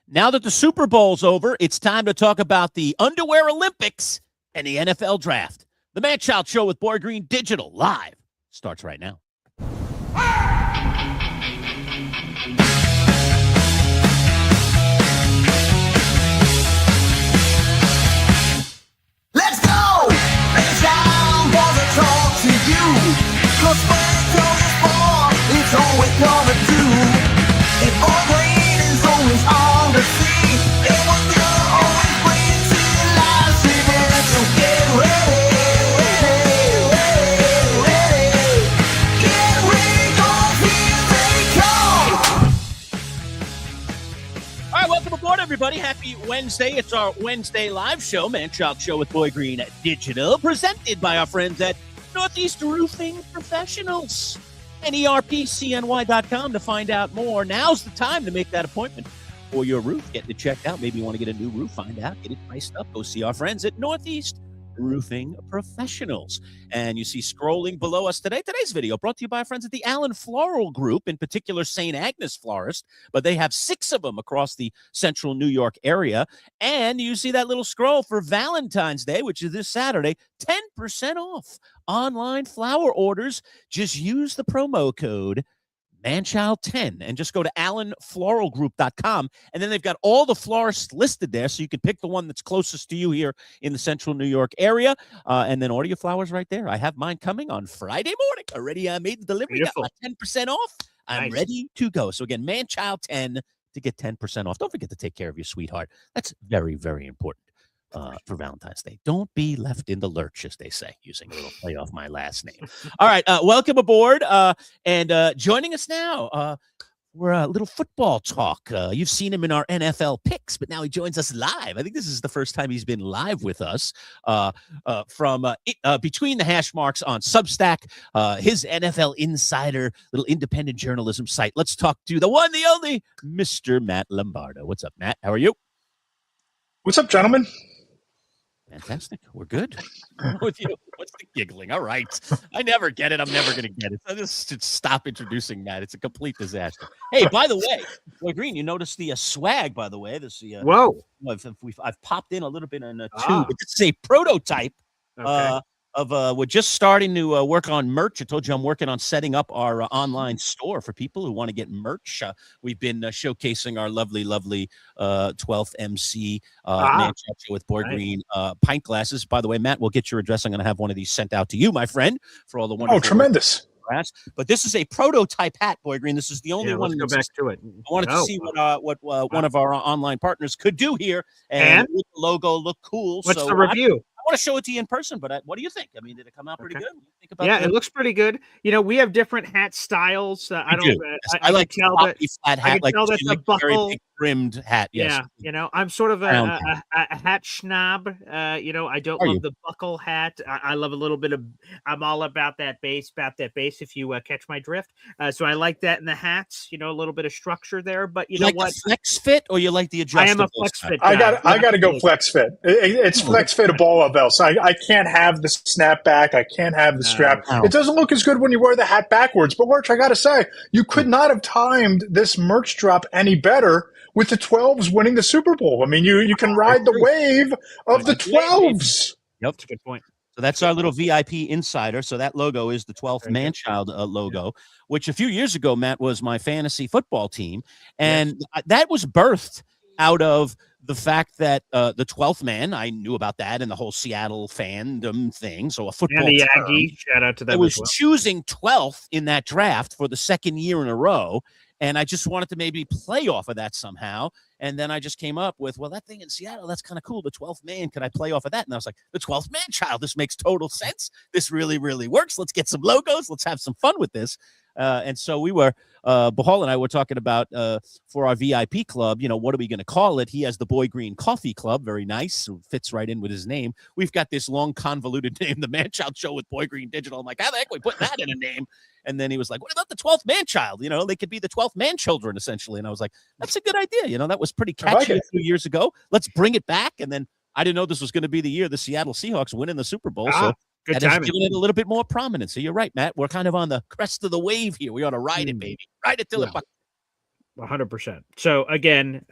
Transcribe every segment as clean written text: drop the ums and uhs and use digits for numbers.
Now that the Super Bowl's over, it's time to talk about the Underwear Olympics and the NFL Draft. The Manchild Show with Boy Green Digital live starts right now. Let's go! It's time for the talk to you. 'Cause when comes sport, it's all we're gonna do. If Boy Green is always on the scene, it was gonna always bring to life. So get ready, get ready, 'cause here they come. All right, welcome aboard, everybody. Happy Wednesday. It's our Wednesday live show, Manchild Show with Boy Green Digital, presented by our friends at Northeast Roofing Professionals. NERPCNY.com to find out more. Now's the time to make that appointment for your roof. Get it checked out. Maybe you want to get a new roof. Find out. Get it priced up. Go see our friends at Northeast Roofing Professionals. And you see scrolling below us today. Today's video brought to you by our friends at the Allen Floral Group, in particular St. Agnes Florist. But they have 6 of them across the central New York area. And you see that little scroll for Valentine's Day, which is this Saturday, 10% off online flower orders. Just use the promo code Manchild10 and just go to allenfloralgroup.com, and then they've got all the florists listed there, so you can pick the one that's closest to you here in the central New York area, and then order your flowers right there. I have mine coming on Friday morning. Already made the delivery. Got my 10% off. I'm ready to go. So again, Manchild10 to get 10% off. Don't forget to take care of your sweetheart. That's very, very important. For Valentine's Day. Don't be left in the lurch, as they say, using a little play off my last name. All right, welcome aboard. And joining us now, we're a little football talk. You've seen him in our NFL picks, but now he joins us live. I think this is the first time he's been live with us from Between the Hash Marks on Substack, his NFL Insider, little independent journalism site. Let's talk to the one, the only, Mr. Matt Lombardo. What's up, Matt? How are you? What's up, gentlemen? Fantastic. We're good. With you. What's the giggling? All right. I never get it. I'm never going to get it. So this should stop introducing Matt. It's a complete disaster. Hey, by the way, Boy Green, you noticed the swag, by the way. This Whoa. I've popped in a little bit on two. It's a prototype we're just starting to work on merch. I told you I'm working on setting up our online store for people who want to get merch. We've been showcasing our lovely 12th MC Manchild Show with Boy Green pint glasses. By the way, Matt, we'll get your address. I'm going to have one of these sent out to you, my friend, for all the wonderful. Oh, tremendous. But this is a prototype hat, Boy Green. This is the only one. Let's go back to it. I wanted to see what one of our online partners could do here and make the logo look cool. What's the review? I want to show it to you in person, but what do you think? I mean, did it come out pretty good? What do you think about it looks pretty good. You know, we have different hat styles. I like tell that flat hat, like the buckle, very big brimmed hat. Yes. Yeah, you know, I'm sort of a hat schnob. You know, I don't love the buckle hat. I love a little bit of. I'm all about that bass. If you catch my drift, so I like that in the hats. You know, a little bit of structure there. But you know like what? The flex fit, or you like the adjustable? I am a flex fit. I got to go flex fit. It's flex fitable. So I can't have the snapback. I can't have the strap. It doesn't look as good when you wear the hat backwards. But, Lurch, I got to say, you could not have timed this merch drop any better with the 12s winning the Super Bowl. I mean, you can ride the wave of the 12s. Yep, that's a good point. So that's our little VIP insider. So that logo is the 12th Manchild logo, which a few years ago, Matt, was my fantasy football team. And that was birthed out of the fact that the 12th man, I knew about that and the whole Seattle fandom thing. So a football and the Aggie, shout out to them. I was choosing 12th in that draft for the second year in a row. And I just wanted to maybe play off of that somehow. And then I just came up with, well, that thing in Seattle, that's kind of cool. The 12th man, can I play off of that? And I was like, the 12th man child, this makes total sense. This really, really works. Let's get some logos. Let's have some fun with this. And so we were, Bahal and I were talking about for our VIP club, you know, what are we going to call it? He has the Boy Green Coffee Club. Very nice. Fits right in with his name. We've got this long convoluted name, the Manchild Show with Boy Green Digital. I'm like, how the heck we put that in a name? And then he was like, what about the 12th Manchild? You know, they could be the 12th man children, essentially. And I was like, that's a good idea. You know, that was pretty catchy a few years ago. Let's bring it back. And then I didn't know this was going to be the year the Seattle Seahawks winning the Super Bowl. So good that has given it a little bit more prominence. So you're right, Matt. We're kind of on the crest of the wave here. We ought to ride it, baby. Ride it till it. 100%. So again,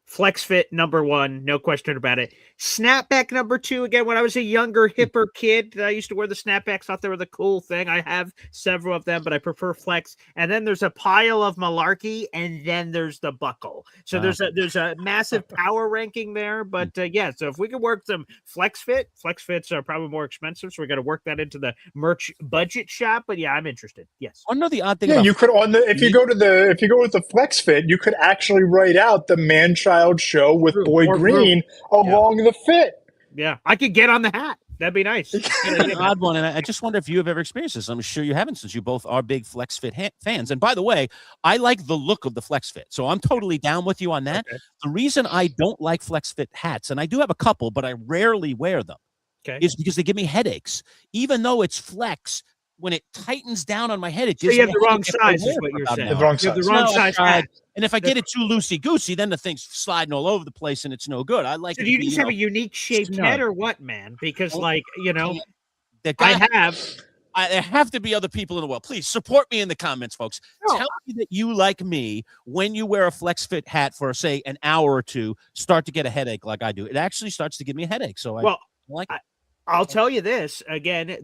Flex fit number 1, no question about it. Snapback number 2, again, when I was a younger, hipper kid, I used to wear the snapbacks, thought they were the cool thing. I have several of them, but I prefer flex. And then there's a pile of malarkey, and then there's the buckle. So there's a massive power ranking there. But yeah, so if we can work some flex fits are probably more expensive, so we're going to work that into the merch budget shop. But yeah, I'm interested. Yes. I know the odd thing. Yeah, you could if you go with the flex fit, you could actually write out the Manchild show with Boy Green along the fit. Yeah, I could get on the hat. That'd be nice. An odd one, and I just wonder if you have ever experienced this. I'm sure you haven't, since you both are big Flex Fit fans. And by the way, I like the look of the Flex Fit, so I'm totally down with you on that. Okay. The reason I don't like Flex Fit hats, and I do have a couple, but I rarely wear them, is because they give me headaches. Even though it's Flex, when it tightens down on my head, it gives me the wrong size, is what you're saying. The wrong size. The wrong size hat. And if I get it too loosey-goosey, then the thing's sliding all over the place, and it's no good. I like. So do you just have a unique shaped head, or what, man? Because, like, there have to be other people in the world. Please support me in the comments, folks. Tell me that you, like me, when you wear a Flex Fit hat for, say, an hour or two, start to get a headache like I do. It actually starts to give me a headache. So I like it. I'll tell you this again,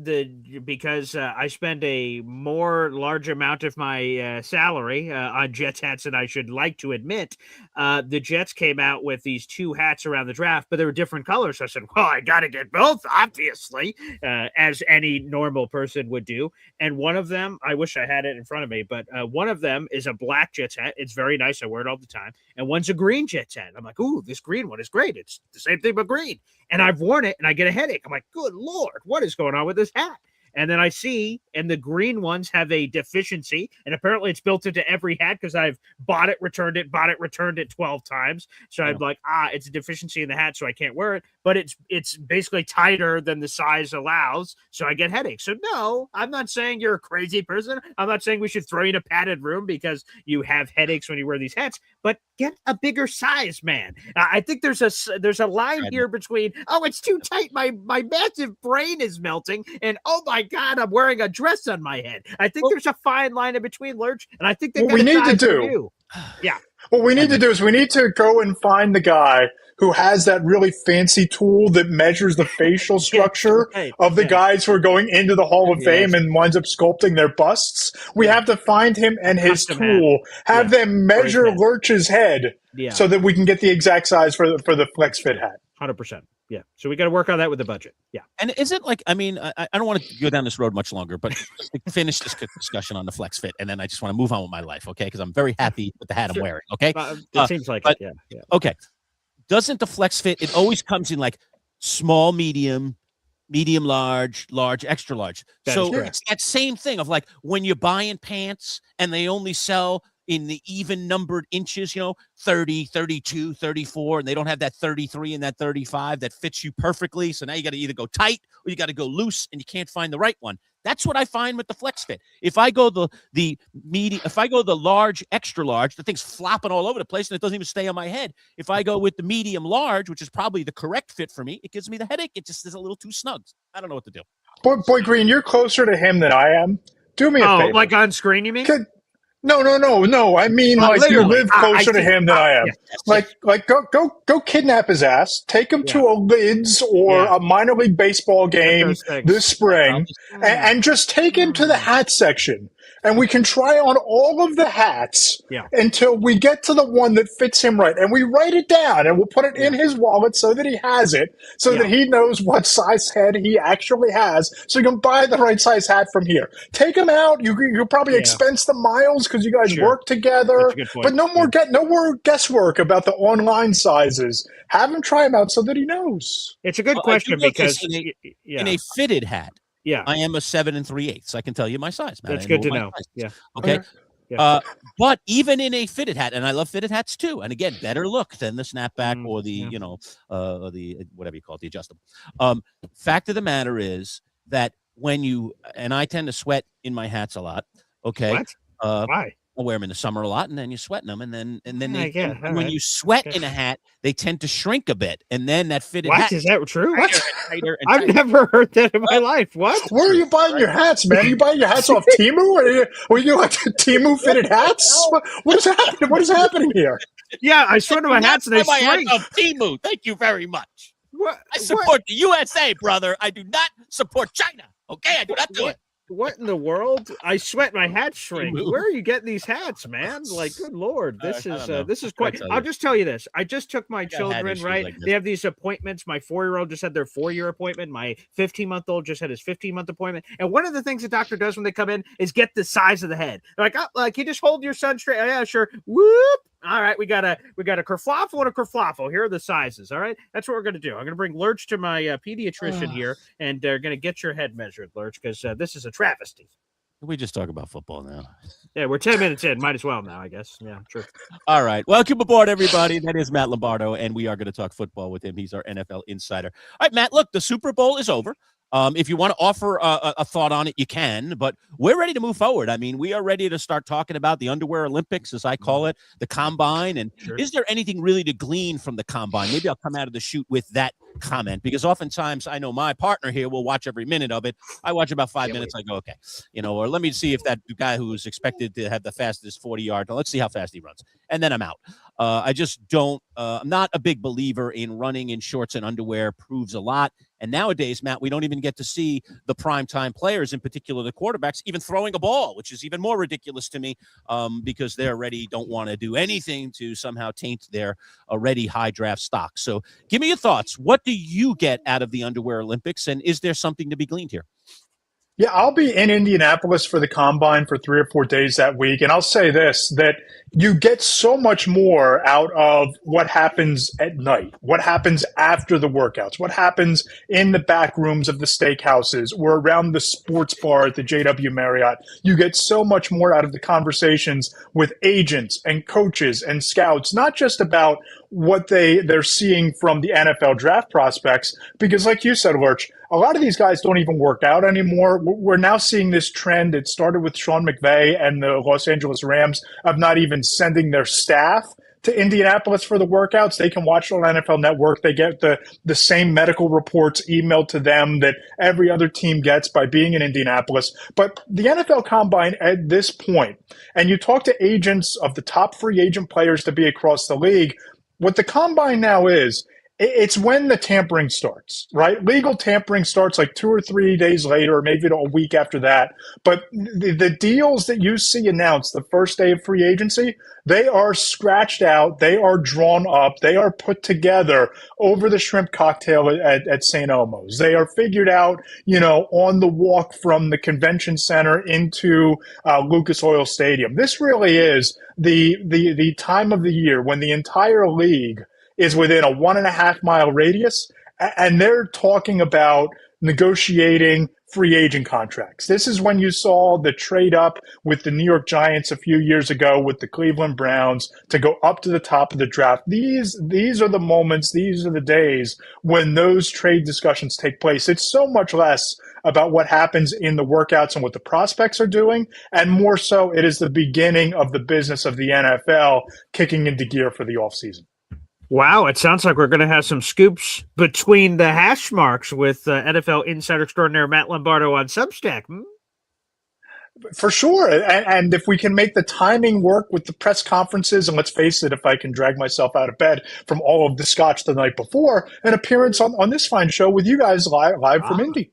because I spend a more large amount of my salary on Jets hats than I should like to admit. The Jets came out with these 2 hats around the draft, but they were different colors. So I said, well, I got to get both, obviously, as any normal person would do. And one of them, I wish I had it in front of me, but one of them is a black Jets hat. It's very nice. I wear it all the time. And one's a green Jets hat. I'm like, ooh, this green one is great. It's the same thing but green. And I've worn it and I get a headache. I'm like, good Lord, what is going on with this hat? And then I see, and the green ones have a deficiency, and apparently it's built into every hat because I've bought it, returned it 12 times. So I'm like, it's a deficiency in the hat, so I can't wear it. But it's basically tighter than the size allows, so I get headaches. So no, I'm not saying you're a crazy person. I'm not saying we should throw you in a padded room because you have headaches when you wear these hats. But get a bigger size, man. I think there's a line here between, it's too tight, my massive brain is melting, and oh my God, I'm wearing a dress on my head. I think there's a fine line in between, Lurch, and I think that what we need to do. Yeah. What we need to do is we need to go and find the guy who has that really fancy tool that measures the facial structure of the guys who are going into the Hall of Fame and winds up sculpting their busts. We have to find him and his tool, have them measure Lurch's head so that we can get the exact size for the Flex Fit hat. 100%. Yeah. So we got to work on that with the budget. Yeah. And is it like, I mean, I don't want to go down this road much longer, but finish this discussion on the Flex Fit. And then I just want to move on with my life. Okay. Because I'm very happy with the hat I'm wearing. Okay. It seems like it. Yeah. Okay. Doesn't the Flex Fit, it always comes in like small, medium, large, extra large. So it's that same thing of like when you're buying pants and they only sell in the even numbered inches, 30, 32, 34, and they don't have that 33 and that 35 that fits you perfectly. So now you got to either go tight or you got to go loose, and you can't find the right one. That's what I find with the Flex Fit. If I go the medium, if I go the large, extra large, the thing's flopping all over the place and it doesn't even stay on my head. If I go with the medium large, which is probably the correct fit for me, it gives me the headache. It just is a little too snug. I don't know what to do. Boy Green, you're closer to him than I am. Do me a favor. Like on screen, you mean? No. I mean, like you live closer to him than I am. Yes. Like go kidnap his ass. Take him to a Lids or a minor league baseball game this spring, and just take him to the hat section. And we can try on all of the hats until we get to the one that fits him right. And we write it down and we'll put it in his wallet so that he has it, so that he knows what size head he actually has, so you can buy the right size hat from here. Take him out. You'll probably expense the miles because you guys work together. But no more guesswork about the online sizes. Have him try them out so that he knows. It's a good question because in a fitted hat, I am a 7 3/8. I can tell you my size. That's good to know. Yeah. Okay. Yeah. But even in a fitted hat, and I love fitted hats too, and again, better look than the snapback or the the whatever you call it, the adjustable. Fact of the matter is that when I tend to sweat in my hats a lot. Okay. What? Why? I wear them in the summer a lot, and then you're sweating them, and then when you sweat in a hat, they tend to shrink a bit, and then that fitted hat is that true? What? I've never heard that in my life. What? Where are you buying your hats, man? Are you buying your hats off Temu? Or are you like Temu fitted hats? What is happening? What is happening here? Yeah, I sweat my hats and they my hats shrink. on Temu. Thank you very much. What? I support the USA, brother. I do not support China. Okay, I do not do it. What in the world? I sweat my hat shrink. Temu. Where are you getting these hats, man? Like, good Lord, this is quite. I'll I'll just tell you this. I just took my children, issues right? like this. They have these appointments. My 4-year-old just had their 4-year appointment. My 15-month-old just had his 15-month appointment. And one of the things the doctor does when they come in is get the size of the head. They're like, oh, like you just hold your son straight. Oh, yeah, sure. Whoop. All right, we got a kerfluffle and a kerfluffle. Here are the sizes. All right, that's what we're gonna do. I'm gonna bring Lurch to my pediatrician here, and they're gonna get your head measured, Lurch, because this is a travesty. We just talk about football now. Yeah, we're 10 minutes in. Might as well now, I guess. Yeah, sure. All right. Welcome aboard, everybody. That is Matt Lombardo, and we are going to talk football with him. He's our NFL insider. All right, Matt, look, the Super Bowl is over. If you want to offer a thought on it, you can, but we're ready to move forward. I mean, we are ready to start talking about the Underwear Olympics, as I call it, the Combine. And is there anything really to glean from the Combine? Maybe I'll come out of the chute with that comment, because oftentimes I know my partner here will watch every minute of it. I watch about 5 minutes. I go, okay, or let me see if that guy who's expected to have the fastest 40 yards, let's see how fast he runs. And then I'm out. I just don't, I'm not a big believer in running in shorts and underwear. Proves a lot. And nowadays, Matt, we don't even get to see the primetime players, in particular the quarterbacks, even throwing a ball, which is even more ridiculous to me, because they already don't want to do anything to somehow taint their already high draft stock. So give me your thoughts. What do you get out of the Underwear Olympics, and is there something to be gleaned here? Yeah, I'll be in Indianapolis for the Combine for 3 or 4 days that week. And I'll say this, that you get so much more out of what happens at night, what happens after the workouts, what happens in the back rooms of the steakhouses or around the sports bar at the JW Marriott. You get so much more out of the conversations with agents and coaches and scouts, not just about what they're seeing from the NFL draft prospects, because like you said, Lurch, a lot of these guys don't even work out anymore. We're now seeing this trend. It started with Sean McVay and the Los Angeles Rams of not even sending their staff to Indianapolis for the workouts. They can watch it on NFL Network. They get the same medical reports emailed to them that every other team gets by being in Indianapolis. But the NFL Combine at this point, and you talk to agents of the top free agent players to be across the league, what the Combine now is, it's when the tampering starts, right? Legal tampering starts like 2 or 3 days later, or maybe a week after that. But the deals that you see announced the first day of free agency, they are scratched out, they are drawn up, they are put together over the shrimp cocktail at St. Elmo's. They are figured out, on the walk from the convention center into Lucas Oil Stadium. This really is the time of the year when the entire league is within a 1.5 mile radius, and they're talking about negotiating free agent contracts. This is when you saw the trade up with the New York Giants a few years ago with the Cleveland Browns to go up to the top of the draft. These are the moments, these are the days when those trade discussions take place. It's so much less about what happens in the workouts and what the prospects are doing, and more so it is the beginning of the business of the NFL kicking into gear for the offseason. Wow, it sounds like we're going to have some scoops between the hash marks with NFL insider extraordinaire Matt Lombardo on Substack. For sure. And if we can make the timing work with the press conferences, and let's face it, if I can drag myself out of bed from all of the scotch the night before, an appearance on this fine show with you guys live from Indy.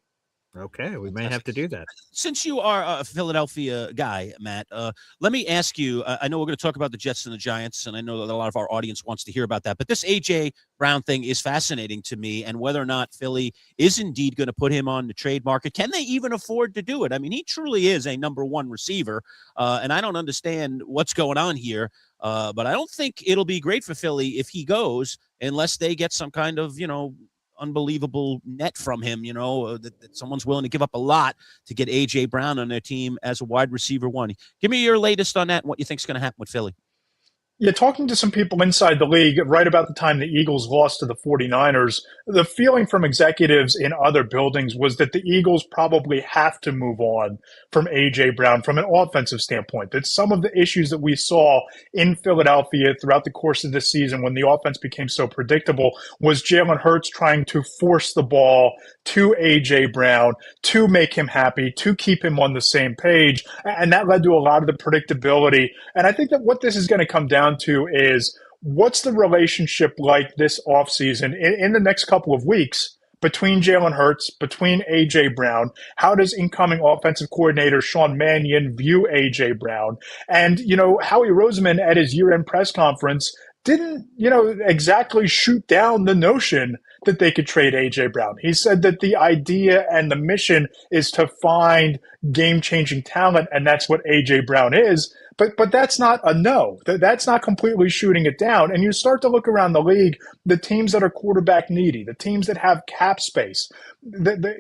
Okay, we may have to do that. Since you are a Philadelphia guy, Matt, let me ask you, I know we're going to talk about the Jets and the Giants, and I know that a lot of our audience wants to hear about that, but this A.J. Brown thing is fascinating to me, and whether or not Philly is indeed going to put him on the trade market. Can they even afford to do it? I mean, he truly is a number one receiver, and I don't understand what's going on here, but I don't think it'll be great for Philly if he goes, unless they get some kind of, unbelievable net from him, that someone's willing to give up a lot to get A.J. Brown on their team as a wide receiver one. Give me your latest on that and what you think is going to happen with Philly. Yeah, talking to some people inside the league right about the time the Eagles lost to the 49ers, the feeling from executives in other buildings was that the Eagles probably have to move on from A.J. Brown from an offensive standpoint. That some of the issues that we saw in Philadelphia throughout the course of this season when the offense became so predictable was Jalen Hurts trying to force the ball to A.J. Brown to make him happy, to keep him on the same page. And that led to a lot of the predictability. And I think that what this is going to come down to is what's the relationship like this offseason in the next couple of weeks between Jalen Hurts, between A.J. Brown? How does incoming offensive coordinator Sean Mannion view A.J. Brown? And, Howie Roseman at his year-end press conference didn't, exactly shoot down the notion that they could trade A.J. Brown. He said that the idea and the mission is to find game-changing talent, and that's what A.J. Brown is. But that's not a no. That's not completely shooting it down. And you start to look around the league, the teams that are quarterback needy, the teams that have cap space.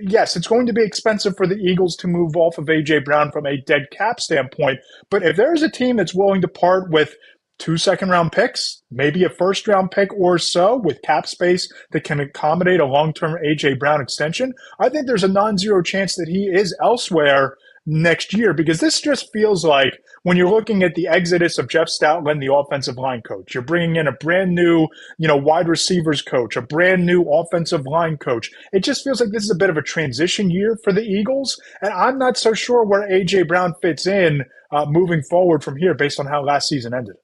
Yes, it's going to be expensive for the Eagles to move off of A.J. Brown from a dead cap standpoint. But if there's a team that's willing to part with 2 second-round picks, maybe a first-round pick or so with cap space that can accommodate a long-term A.J. Brown extension, I think there's a non-zero chance that he is elsewhere next year, because this just feels like when you're looking at the exodus of Jeff Stoutland, the offensive line coach, you're bringing in a brand new, wide receivers coach, a brand new offensive line coach. It just feels like this is a bit of a transition year for the Eagles, and I'm not so sure where A.J. Brown fits in moving forward from here based on how last season ended.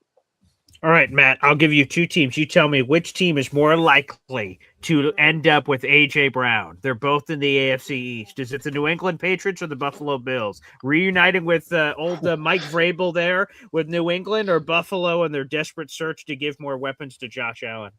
All right, Matt, I'll give you 2 teams. You tell me which team is more likely to end up with A.J. Brown. They're both in the AFC East. Is it the New England Patriots or the Buffalo Bills? Reuniting with old Mike Vrabel there with New England, or Buffalo and their desperate search to give more weapons to Josh Allen?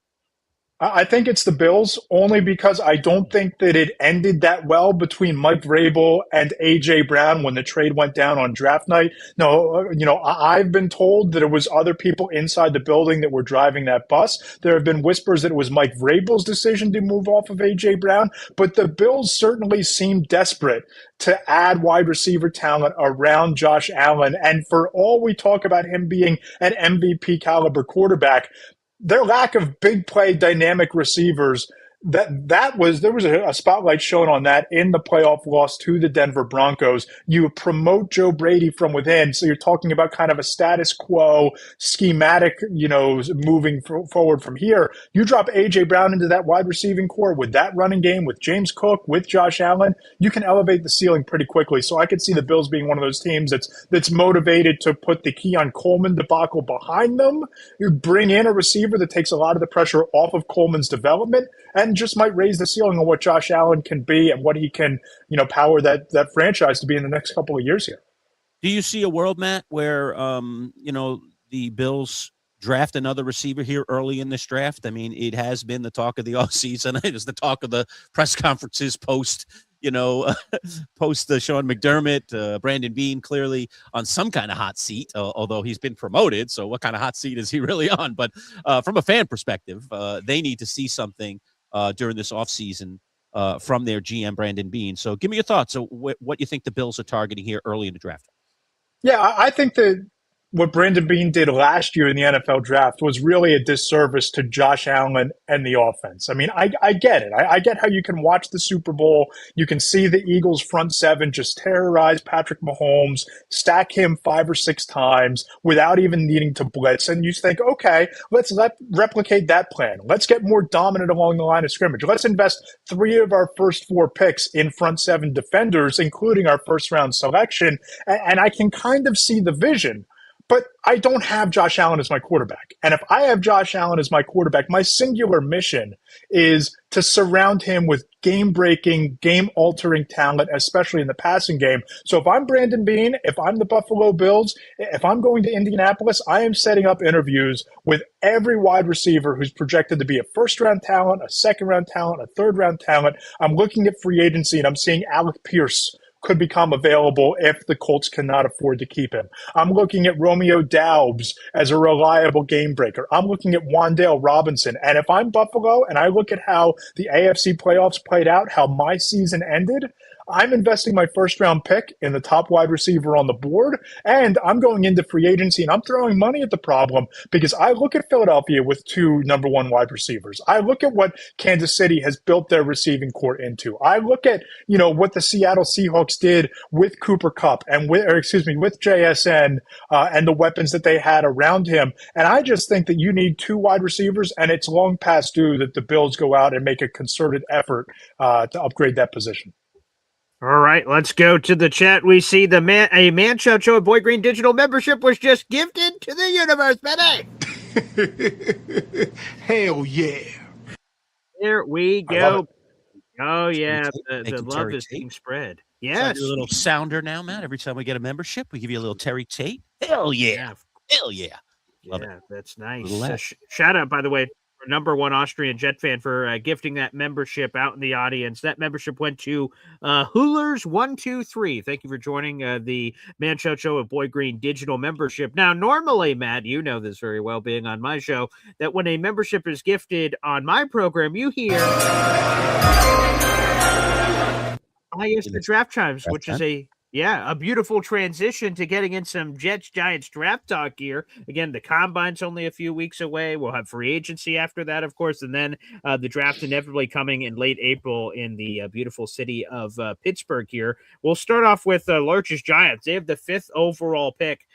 I think it's the Bills, only because I don't think that it ended that well between Mike Vrabel and A.J. Brown when the trade went down on draft night. No, I've been told that it was other people inside the building that were driving that bus. There have been whispers that it was Mike Vrabel's decision to move off of A.J. Brown, but the Bills certainly seem desperate to add wide receiver talent around Josh Allen. And for all we talk about him being an MVP caliber quarterback, their lack of big play dynamic receivers, there was a spotlight shown on that in the playoff loss to the Denver Broncos. You promote Joe Brady from within, so you're talking about kind of a status quo schematic, moving forward from here. You drop A.J. Brown into that wide receiving core with that running game, with James Cook, with Josh Allen, you can elevate the ceiling pretty quickly. So I could see the Bills being one of those teams that's motivated to put the Keon Coleman debacle behind them. You bring in a receiver that takes a lot of the pressure off of Coleman's development and just might raise the ceiling on what Josh Allen can be and what he can, power that franchise to be in the next couple of years here. Do you see a world, Matt, where, the Bills draft another receiver here early in this draft? I mean, it has been the talk of the offseason. It is the talk of the press conferences post Sean McDermott, Brandon Beane clearly on some kind of hot seat, although he's been promoted. So what kind of hot seat is he really on? But from a fan perspective, they need to see something during this offseason from their GM, Brandon Beane. So give me your thoughts on what you think the Bills are targeting here early in the draft. Yeah, I think that what Brandon Beane did last year in the NFL draft was really a disservice to Josh Allen and the offense. I mean, I get it. I get how you can watch the Super Bowl. You can see the Eagles front seven just terrorize Patrick Mahomes, stack him 5 or 6 times without even needing to blitz. And you think, okay, let's replicate that plan. Let's get more dominant along the line of scrimmage. Let's invest 3 of our first 4 picks in front 7 defenders, including our first round selection. And I can kind of see the vision. But I don't have Josh Allen as my quarterback. And if I have Josh Allen as my quarterback, my singular mission is to surround him with game-breaking, game-altering talent, especially in the passing game. So if I'm Brandon Beane, if I'm the Buffalo Bills, if I'm going to Indianapolis, I am setting up interviews with every wide receiver who's projected to be a first-round talent, a second-round talent, a third-round talent. I'm looking at free agency, and I'm seeing Alec Pierce could become available if the Colts cannot afford to keep him. I'm looking at Romeo Doubs as a reliable game breaker. I'm looking at Wan'Dale Robinson. And if I'm Buffalo and I look at how the AFC playoffs played out, how my season ended, I'm investing my first-round pick in the top wide receiver on the board, and I'm going into free agency, and I'm throwing money at the problem because I look at Philadelphia with 2 number 1 wide receivers. I look at what Kansas City has built their receiving core into. I look at, what the Seattle Seahawks did with Cooper Kupp and with JSN and the weapons that they had around him. And I just think that you need 2 wide receivers, and it's long past due that the Bills go out and make a concerted effort to upgrade that position. All right, let's go to the chat. We see a Manchild Boy Green digital membership was just gifted to the universe, Benny. Hell yeah. Here we I love go. it. Oh, yeah. Thank The you, love Terry is Tate. being spread. So I Yes. do a little sounder now, Matt. Every time we get a membership, we give you a little Terry Tate. Hell yeah. Hell yeah. Love it. Yeah, that's nice. Little laugh. Shout out, by the way, for number one Austrian Jet fan for gifting that membership out in the audience. That membership went to Hoolers123. Thank you for joining the Manchild Show of Boy Green digital membership. Now, normally, Matt, you know this very well, being on my show, that when a membership is gifted on my program, you hear the draft chimes, which is a beautiful transition to getting in some Jets Giants draft talk here. Again, the combine's only a few weeks away. We'll have free agency after that, of course, and then the draft inevitably coming in late April in the beautiful city of Pittsburgh here. We'll start off with Lurch's Giants. They have the 5th overall pick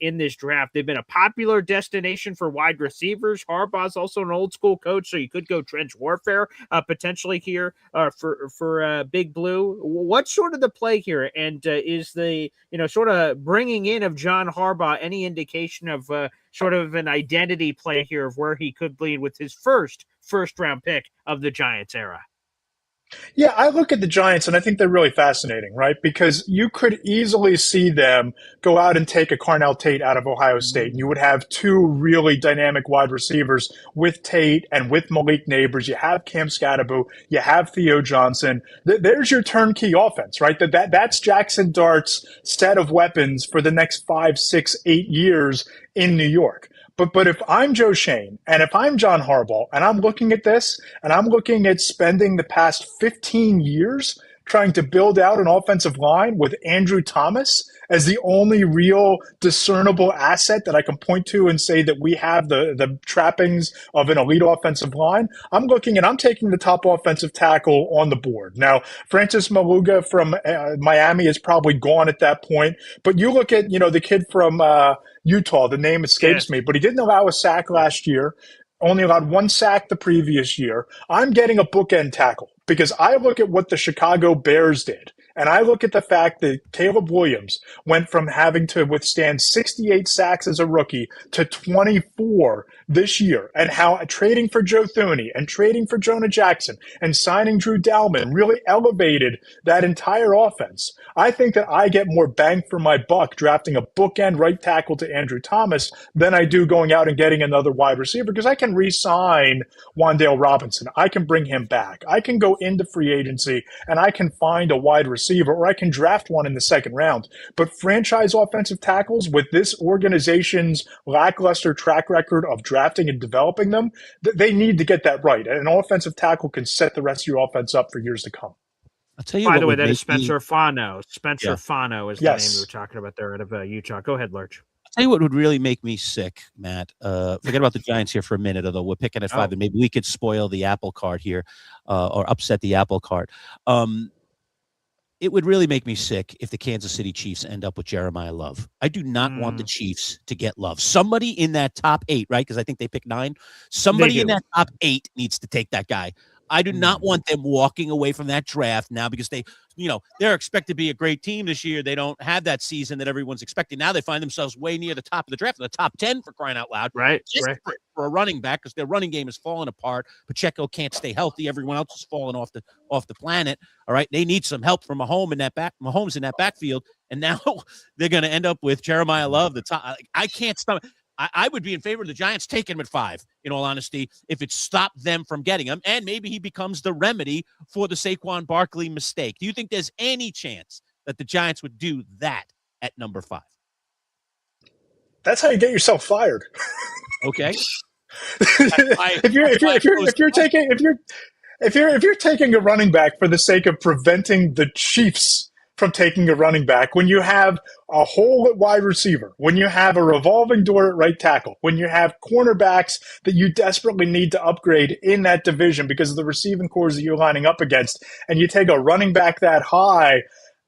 in this draft. They've been a popular destination for wide receivers. Harbaugh's also an old school coach, so you could go trench warfare potentially here for Big Blue. What's sort of the play here? And is the sort of bringing in of John Harbaugh any indication of sort of an identity play here of where he could lead with his first round pick of the Giants era? Yeah, I look at the Giants and I think they're really fascinating, right? Because you could easily see them go out and take a Carnell Tate out of Ohio State, and you would have 2 really dynamic wide receivers with Tate and with Malik Neighbors. You have Cam Scatterbo, you have Theo Johnson. There's your turnkey offense, right? That's Jackson Dart's set of weapons for the next 5, 6, 8 years in New York. But if I'm Joe Shane and if I'm John Harbaugh and I'm looking at this and I'm looking at spending the past 15 years trying to build out an offensive line with Andrew Thomas as the only real discernible asset that I can point to and say that we have the trappings of an elite offensive line, I'm looking and I'm taking the top offensive tackle on the board. Now, Francis Maluga from Miami is probably gone at that point, but you look at, the kid from Utah, the name escapes me, but he didn't allow a sack last year, only allowed 1 sack the previous year. I'm getting a bookend tackle because I look at what the Chicago Bears did. And I look at the fact that Caleb Williams went from having to withstand 68 sacks as a rookie to 24 this year, and how trading for Joe Thuney and trading for Jonah Jackson and signing Drew Dalman really elevated that entire offense. I think that I get more bang for my buck drafting a bookend right tackle to Andrew Thomas than I do going out and getting another wide receiver, because I can re-sign Wan'Dale Robinson. I can bring him back. I can go into free agency and I can find a wide receiver, or I can draft one in the 2nd round. But franchise offensive tackles with this organization's lackluster track record of drafting and developing them, they need to get that right. And an offensive tackle can set the rest of your offense up for years to come. I'll tell you. By the way, that is Spencer Fano. Spencer Fano is the name we were talking about there out of Utah. Go ahead, Lurch. I'll tell you what would really make me sick, Matt. Forget about the Giants here for a minute, although we're picking at 5, and maybe we could spoil the apple cart here or upset the apple cart. It would really make me sick if the Kansas City Chiefs end up with Jeremiah Love. I do not want the Chiefs to get Love. Somebody in that top 8, right? Because I think they picked 9. Somebody in that top 8 needs to take that guy. I do not want them walking away from that draft now because they're expected to be a great team this year. They don't have that season that everyone's expecting. Now they find themselves way near the top of the draft, in the top 10 for crying out loud. Right. For a running back, because their running game is falling apart. Pacheco can't stay healthy. Everyone else is falling off the planet. All right. They need some help from Mahomes in that backfield. And now they're going to end up with Jeremiah Love, the top. I can't stomach. I would be in favor of the Giants taking him at 5, in all honesty, if it stopped them from getting him. And maybe he becomes the remedy for the Saquon Barkley mistake. Do you think there's any chance that the Giants would do that at number 5? That's how you get yourself fired. Okay. If you're taking a running back for the sake of preventing the Chiefs from taking a running back, when you have a hole at wide receiver, when you have a revolving door at right tackle, when you have cornerbacks that you desperately need to upgrade in that division because of the receiving cores that you're lining up against, and you take a running back that high,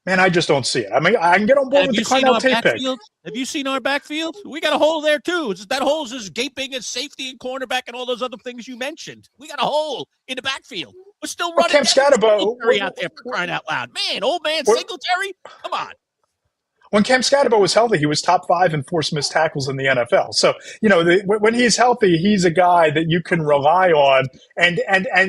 man, I just don't see it. I mean, I can get on board with the Carnell Tate pick. Have you seen our backfield? We got a hole there, too. That hole's as gaping as safety and cornerback and all those other things you mentioned. We got a hole in the backfield. We're still running Cam Scatterbo out there for crying out loud. Man, old man Singletary? Come on. When Cam Scatterbo was healthy, he was top 5 in forced missed tackles in the NFL. So, when he's healthy, he's a guy that you can rely on, and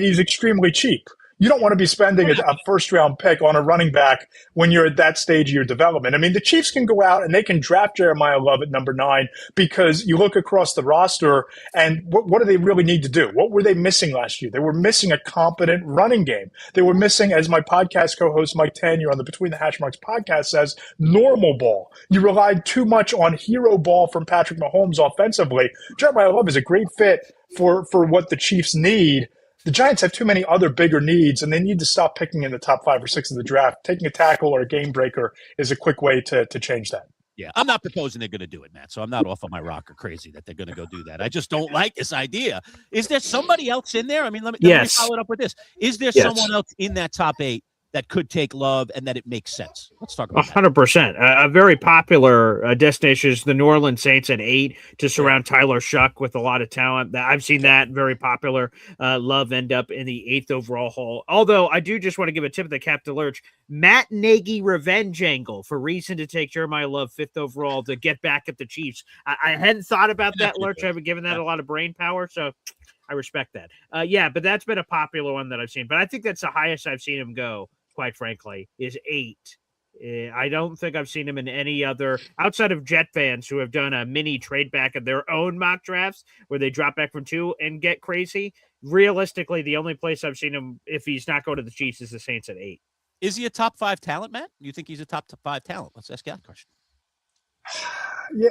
he's extremely cheap. You don't want to be spending a first-round pick on a running back when you're at that stage of your development. I mean, the Chiefs can go out and they can draft Jeremiah Love at number 9 because you look across the roster and what do they really need to do? What were they missing last year? They were missing a competent running game. They were missing, as my podcast co-host Mike Tanier on the Between the Hash Marks podcast says, normal ball. You relied too much on hero ball from Patrick Mahomes offensively. Jeremiah Love is a great fit for what the Chiefs need. The Giants have too many other bigger needs, and they need to stop picking in the top 5 or 6 of the draft. Taking a tackle or a game breaker is a quick way to change that. Yeah, I'm not proposing they're going to do it, Matt, so I'm not off on my rocker crazy that they're going to go do that. I just don't like this idea. Is there somebody else in there? I mean, let me follow it up with this. Is there someone else in that top 8 that could take Love and that it makes sense? Let's talk about 100%. A very popular destination is the New Orleans Saints at 8 to surround Tyler Shuck with a lot of talent. I've seen that very popular. Love end up in the 8th overall haul. Although I do just want to give a tip of the cap to Lurch. Matt Nagy revenge angle for reason to take Jeremiah Love 5th overall to get back at the Chiefs. I hadn't thought about that, Lurch. I haven't given that a lot of brain power, so I respect that. But that's been a popular one that I've seen. But I think that's the highest I've seen him go, quite frankly, is 8. I don't think I've seen him in any other, outside of Jet fans who have done a mini trade back of their own mock drafts where they drop back from 2 and get crazy. Realistically, the only place I've seen him, if he's not going to the Chiefs, is the Saints at 8. Is he a top 5 talent, Matt? You think he's a top 5 talent? Let's ask you that question. Yeah.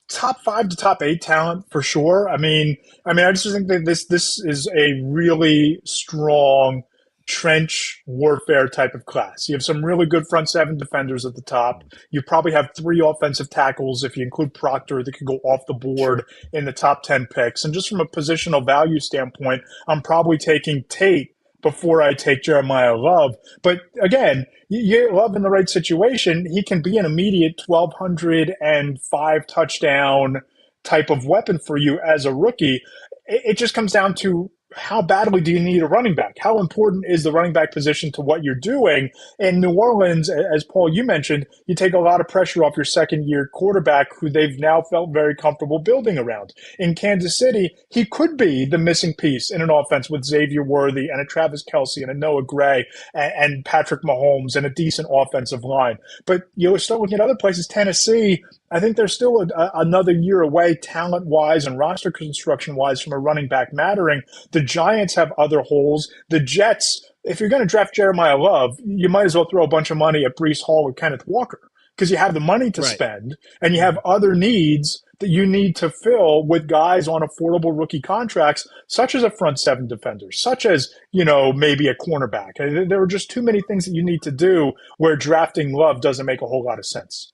Top 5 to top 8 talent for sure. I mean, I just think that this is a really strong trench warfare type of class. You have some really good front 7 defenders at the top. You probably have 3 offensive tackles if you include Proctor that could go off the board in the top 10 picks. And just from a positional value standpoint, I'm probably taking Tate before I take Jeremiah Love. But again, you get Love in the right situation, he can be an immediate 1,205 touchdown type of weapon for you as a rookie. It just comes down to how badly do you need a running back? How important is the running back position to what you're doing? In New Orleans, as Paul, you mentioned, you take a lot of pressure off your second-year quarterback who they've now felt very comfortable building around. In Kansas City, he could be the missing piece in an offense with Xavier Worthy and a Travis Kelce and a Noah Gray and Patrick Mahomes and a decent offensive line. But you start looking at other places, Tennessee, I think they're still another year away talent-wise and roster construction-wise from a running back mattering. The Giants have other holes. The Jets, if you're going to draft Jeremiah Love, you might as well throw a bunch of money at Breece Hall or Kenneth Walker because you have the money to spend and you have other needs that you need to fill with guys on affordable rookie contracts, such as a front 7 defender, such as, maybe a cornerback. There are just too many things that you need to do where drafting Love doesn't make a whole lot of sense.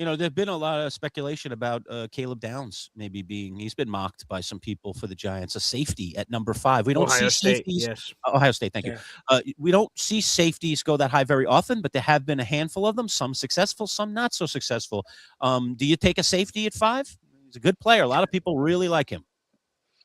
There's been a lot of speculation about Caleb Downs maybe he's been mocked by some people for the Giants, a safety at number 5. We don't Ohio see State, safeties. yes. Ohio State, thank you. We don't see safeties go that high very often, but there have been a handful of them, some successful, some not so successful. Do you take a safety at 5? He's a good player. A lot of people really like him.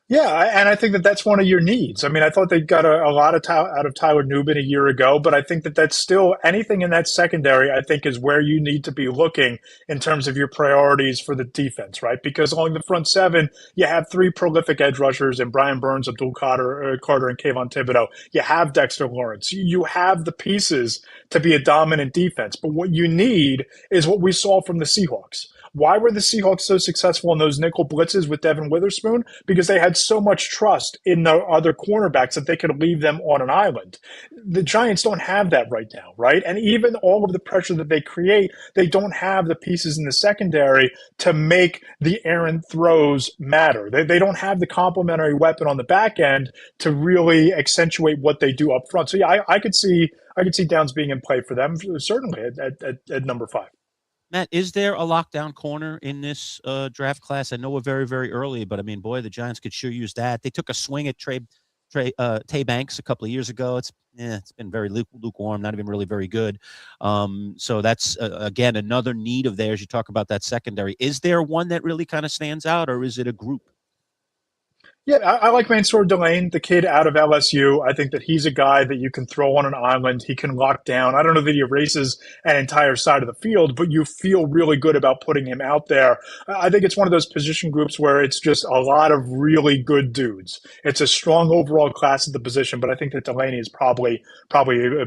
Yeah, and I think that that's one of your needs. I mean, I thought they got a lot out of Tyler Nubin a year ago, but I think that that's still anything in that secondary, I think, is where you need to be looking in terms of your priorities for the defense, right? Because along the front 7, you have 3 prolific edge rushers in Brian Burns, Abdul Carter, and Kayvon Thibodeau. You have Dexter Lawrence. You have the pieces to be a dominant defense. But what you need is what we saw from the Seahawks. Why were the Seahawks so successful in those nickel blitzes with Devin Witherspoon? Because they had so much trust in the other cornerbacks that they could leave them on an island. The Giants don't have that right now, right? And even all of the pressure that they create, they don't have the pieces in the secondary to make the errant throws matter. They don't have the complementary weapon on the back end to really accentuate what they do up front. So yeah, I could see Downs being in play for them, certainly at number 5. Matt, is there a lockdown corner in this draft class? I know we're very, very early, but I mean, boy, the Giants could sure use that. They took a swing at Tay Banks a couple of years ago. It's been very lukewarm, not even really very good. So that's, again, another need of theirs. You talk about that secondary. Is there one that really kind of stands out, or is it a group? Yeah, I like Mansour Delane, the kid out of LSU. I think that he's a guy that you can throw on an island. He can lock down. I don't know that he erases an entire side of the field, but you feel really good about putting him out there. I think it's one of those position groups where it's just a lot of really good dudes. It's a strong overall class at the position, but I think that Delaney is probably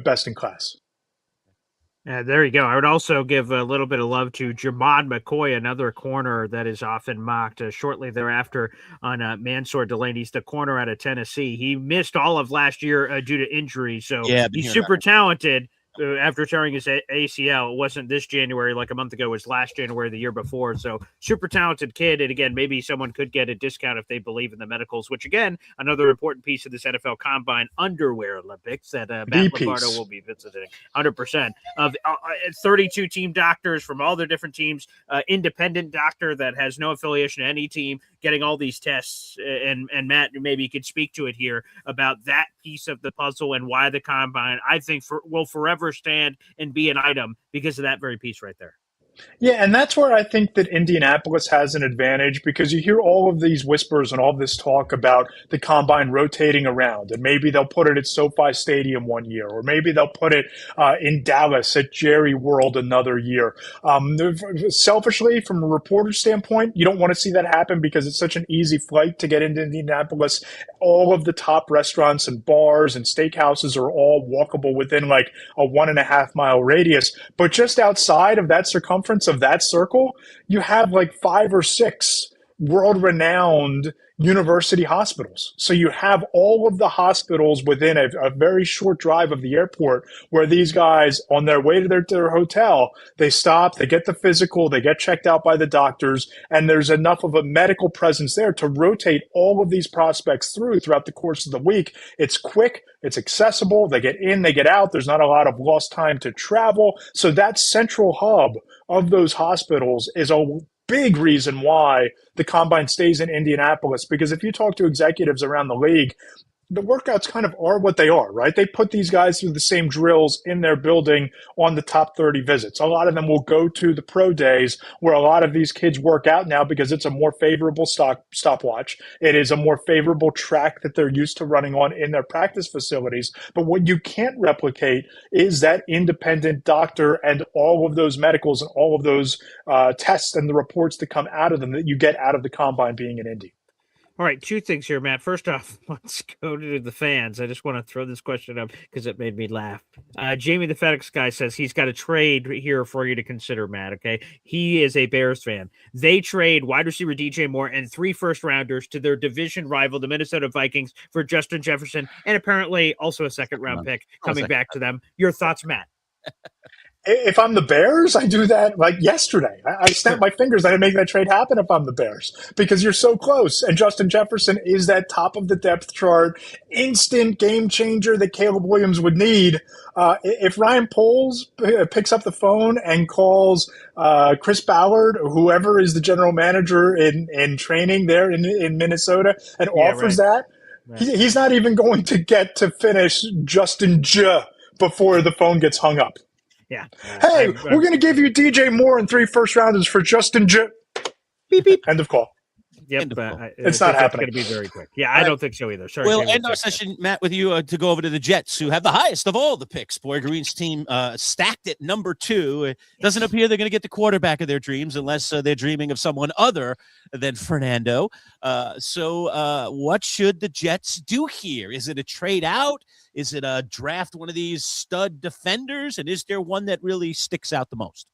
best in class. There you go. I would also give a little bit of love to Jamon McCoy, another corner that is often mocked. Shortly thereafter on Mansour Delaney's the corner out of Tennessee. He missed all of last year due to injury, so he's super talented. After tearing his ACL, it wasn't this January like a month ago, it was last January the year before. So super talented kid. And again, maybe someone could get a discount if they believe in the medicals, which again, another important piece of this NFL Combine underwear Olympics that Matt Lombardo will be visiting 100% of 32 team doctors from all their different teams, independent doctor that has no affiliation to any team, getting all these tests. And Matt, maybe you could speak to it here about that piece of the puzzle and why the Combine, I think, will forever stand and be an item because of that very piece right there. Yeah, and that's where I think that Indianapolis has an advantage because you hear all of these whispers and all this talk about the combine rotating around, and maybe they'll put it at SoFi Stadium one year, or maybe they'll put it in Dallas at Jerry World another year. Selfishly, from a reporter standpoint, you don't want to see that happen because it's such an easy flight to get into Indianapolis. All of the top restaurants and bars and steakhouses are all walkable within like a 1.5 mile radius, but just outside of that circumference of that circle, you have like 5 or 6 world-renowned university hospitals. So you have all of the hospitals within a very short drive of the airport where these guys, on their way to their hotel, they stop, they get the physical, they get checked out by the doctors, and there's enough of a medical presence there to rotate all of these prospects throughout the course of the week. It's quick, it's accessible, they get in, they get out, there's not a lot of lost time to travel. So that central hub of those hospitals is a big reason why the combine stays in Indianapolis, because if you talk to executives around the league, the workouts kind of are what they are, right? They put these guys through the same drills in their building on the top 30 visits. A lot of them will go to the pro days where a lot of these kids work out now because it's a more favorable stopwatch. It is a more favorable track that they're used to running on in their practice facilities. But what you can't replicate is that independent doctor and all of those medicals and all of those tests and the reports that come out of them that you get out of the combine being in Indy. All right, 2 things here, Matt. First off, let's go to the fans. I just want to throw this question up because it made me laugh. Jamie the FedEx guy says he's got a trade here for you to consider, Matt, okay? He is a Bears fan. They trade wide receiver DJ Moore and 3 first-rounders to their division rival, the Minnesota Vikings, for Justin Jefferson, and apparently also a second-round pick coming back to them. Your thoughts, Matt? If I'm the Bears, I do that like yesterday. I snap my fingers that I make that trade happen if I'm the Bears because you're so close. And Justin Jefferson is that top of the depth chart, instant game changer that Caleb Williams would need. If Ryan Poles picks up the phone and calls Chris Ballard, or whoever is the general manager in training there in Minnesota, and offers that, he's not even going to get to finish Justin J before the phone gets hung up. Yeah. Hey, we're going to give you DJ Moore and 3 first-rounders for Justin J. Beep, beep. End of call. Yep. It's not happening. It's going to be very quick. Yeah, I don't think so either. Sorry. We'll end our session, Matt, with you to go over to the Jets, who have the highest of all the picks. Boy Green's team stacked at number 2. It doesn't appear they're going to get the quarterback of their dreams unless they're dreaming of someone other than Fernando. So what should the Jets do here? Is it a trade out? Is it a draft one of these stud defenders? And is there one that really sticks out the most?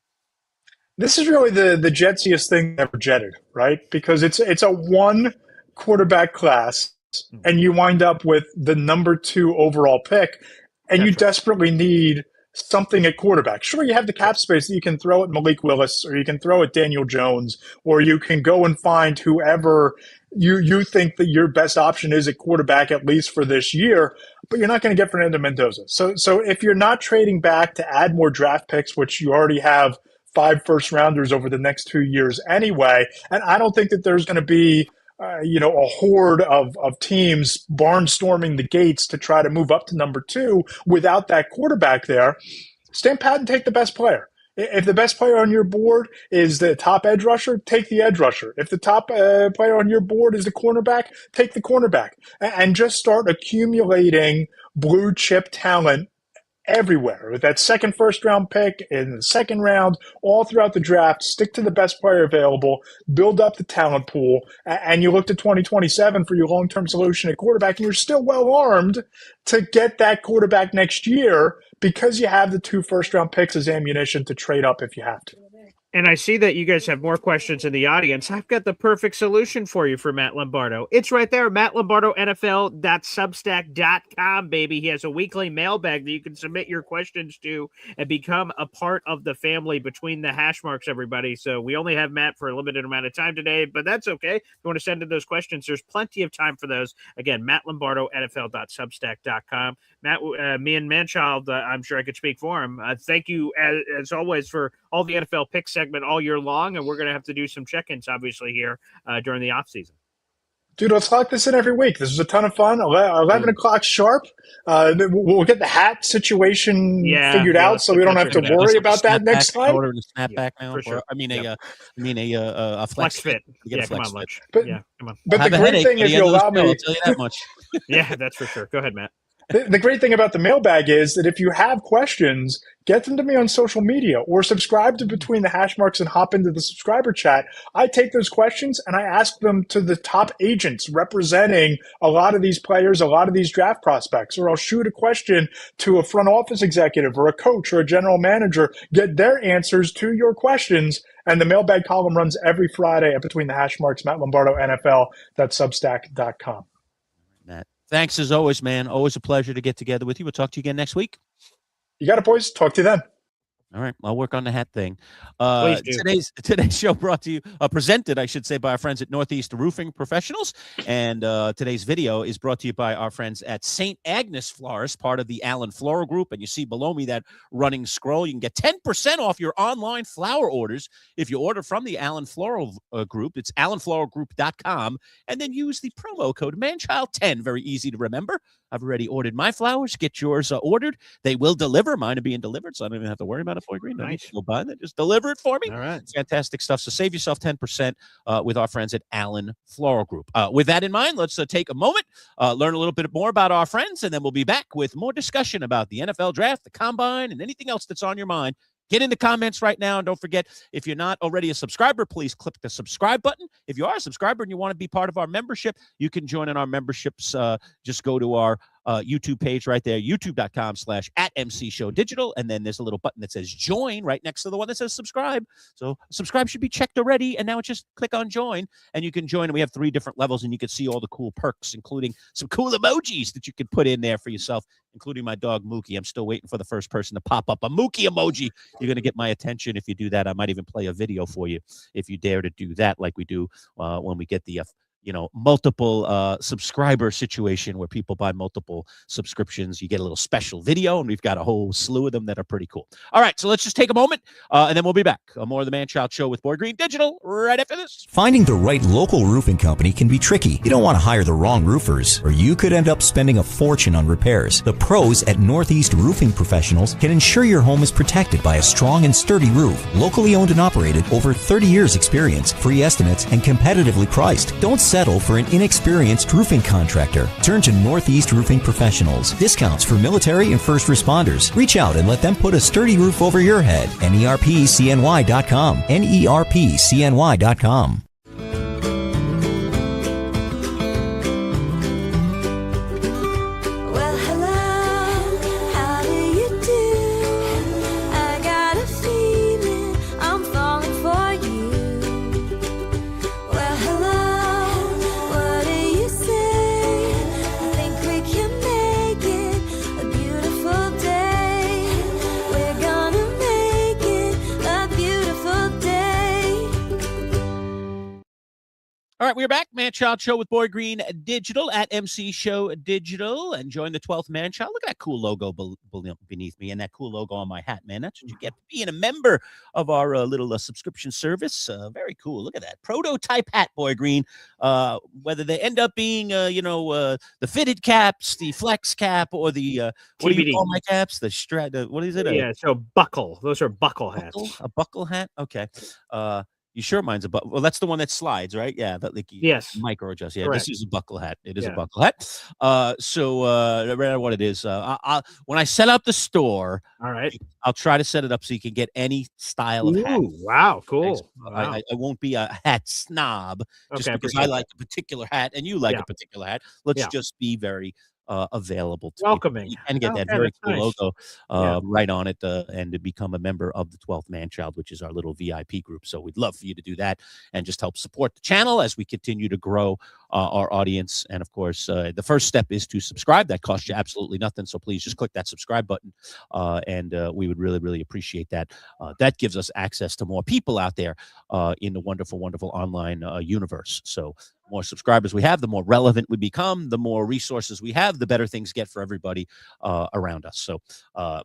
This is really the jetsiest thing ever jetted, right? Because it's a 1 quarterback class, and you wind up with the number 2 overall pick, and you desperately need something at quarterback. Sure, you have the cap space that you can throw at Malik Willis, or you can throw at Daniel Jones, or you can go and find whoever you think that your best option is at quarterback, at least for this year, but you're not going to get Fernando Mendoza. So if you're not trading back to add more draft picks, which you already have 5 first-rounders over the next 2 years anyway, and I don't think that there's going to be a horde of teams barnstorming the gates to try to move up to number 2 without that quarterback there. Stand pat and take the best player. If the best player on your board is the top edge rusher, take the edge rusher. If the top player on your board is the cornerback, take the cornerback. And just start accumulating blue chip talent everywhere. With that second first round pick in the second round, all throughout the draft, stick to the best player available, build up the talent pool, and you look to 2027 for your long-term solution at quarterback, and you're still well armed to get that quarterback next year because you have the 2 first-round picks as ammunition to trade up if you have to. And I see that you guys have more questions in the audience. I've got the perfect solution for you for Matt Lombardo. It's right there, mattlombardo.nfl.substack.com, baby. He has a weekly mailbag that you can submit your questions to and become a part of the family between the hash marks, everybody. So we only have Matt for a limited amount of time today, but that's okay. If you want to send in those questions, there's plenty of time for those. Again, mattlombardo.nfl.substack.com. Matt, me and Manchild, I'm sure I could speak for him. Thank you, as always, for all the NFL pick segment all year long, and we're going to have to do some check-ins, obviously, here during the offseason. Dude, let's lock this in every week. This was a ton of fun. 11 o'clock sharp. We'll get the hat situation figured out, so we don't have to worry about that next time. Order a snapback now. Sure. A flex fit. Come on, Lunch. But the great thing, if you allow me, I'll tell you that much. Yeah, that's for sure. Go ahead, Matt. The great thing about the mailbag is that if you have questions, get them to me on social media or subscribe to Between the Hash Marks and hop into the subscriber chat. I take those questions and I ask them to the top agents representing a lot of these players, a lot of these draft prospects, or I'll shoot a question to a front office executive or a coach or a general manager, get their answers to your questions. And the mailbag column runs every Friday at Between the Hash Marks, Matt Lombardo, NFL.substack.com. Matt, thanks as always, man. Always a pleasure to get together with you. We'll talk to you again next week. You got it, boys. Talk to you then. All right, I'll work on the hat thing. Please do. Today's show presented, I should say, by our friends at Northeast Roofing Professionals. And today's video is brought to you by our friends at St. Agnes Florist, part of the Allen Floral Group. And you see below me that running scroll. You can get 10% off your online flower orders if you order from the Allen Floral Group. It's allenfloralgroup.com. And then use the promo code MANCHILD10. Very easy to remember. I've already ordered my flowers. Get yours ordered. They will deliver. Mine are being delivered, so I don't even have to worry about it. Boy Green. Nice. Go buy it. Just deliver it for me. All right. It's fantastic stuff. So save yourself 10% with our friends at Allen Floral Group. With that in mind, let's take a moment, learn a little bit more about our friends, and then we'll be back with more discussion about the NFL draft, the combine, and anything else that's on your mind. Get in the comments right now. And don't forget, if you're not already a subscriber, please click the subscribe button. If you are a subscriber and you want to be part of our membership, you can join in our memberships. Just go to our YouTube page right there, youtube.com/@MCShowDigital. And then there's a little button that says join right next to the one that says subscribe. So subscribe should be checked already. And now just click on join and you can join. And we have 3 different levels and you can see all the cool perks, including some cool emojis that you can put in there for yourself, including my dog Mookie. I'm still waiting for the first person to pop up a Mookie emoji. You're going to get my attention if you do that. I might even play a video for you if you dare to do that, like we do when we get the multiple subscriber situation where people buy multiple subscriptions. You get a little special video, and we've got a whole slew of them that are pretty cool. All right, so let's just take a moment, and then we'll be back. More of the Manchild Show with Boy Green Digital right after this. Finding the right local roofing company can be tricky. You don't want to hire the wrong roofers, or you could end up spending a fortune on repairs. The pros at Northeast Roofing Professionals can ensure your home is protected by a strong and sturdy roof. Locally owned and operated, over 30 years experience, free estimates, and competitively priced. Don't settle for an inexperienced roofing contractor. Turn to Northeast Roofing Professionals. Discounts for military and first responders. Reach out and let them put a sturdy roof over your head. NERPCNY.com. NERPCNY.com. All right, we're back. Manchild Show with Boy Green Digital at MC Show Digital, and join the 12th Manchild. Look at that cool logo beneath me and that cool logo on my hat, man. That's what you get for being a member of our little subscription service. Very cool. Look at that prototype hat, Boy Green. Whether they end up being, the fitted caps, the flex cap, or the what do you call my caps? The what is it? Yeah, so buckle. Those are buckle hats. A buckle hat. Okay. You sure mine's a buckle? Well, that's the one that slides, right? Yeah, that like yes, micro adjust. Yeah, correct. This is a buckle hat. It is a buckle hat. No matter what it is, when I set up the store, all right, I'll try to set it up so you can get any style of hat. Wow, cool. Wow. I won't be a hat snob just because I like a particular hat and you like a particular hat. Let's just be very available to welcoming people and get that very cool logo right on it and to become a member of the 12th Manchild, which is our little VIP group. So we'd love for you to do that and just help support the channel as we continue to grow our audience. And of course, the first step is to subscribe. That costs you absolutely nothing. So please just click that subscribe button and we would really, really appreciate that. That gives us access to more people out there in the wonderful, wonderful online universe. So more subscribers we have, the more relevant we become, the more resources we have, the better things get for everybody around us. So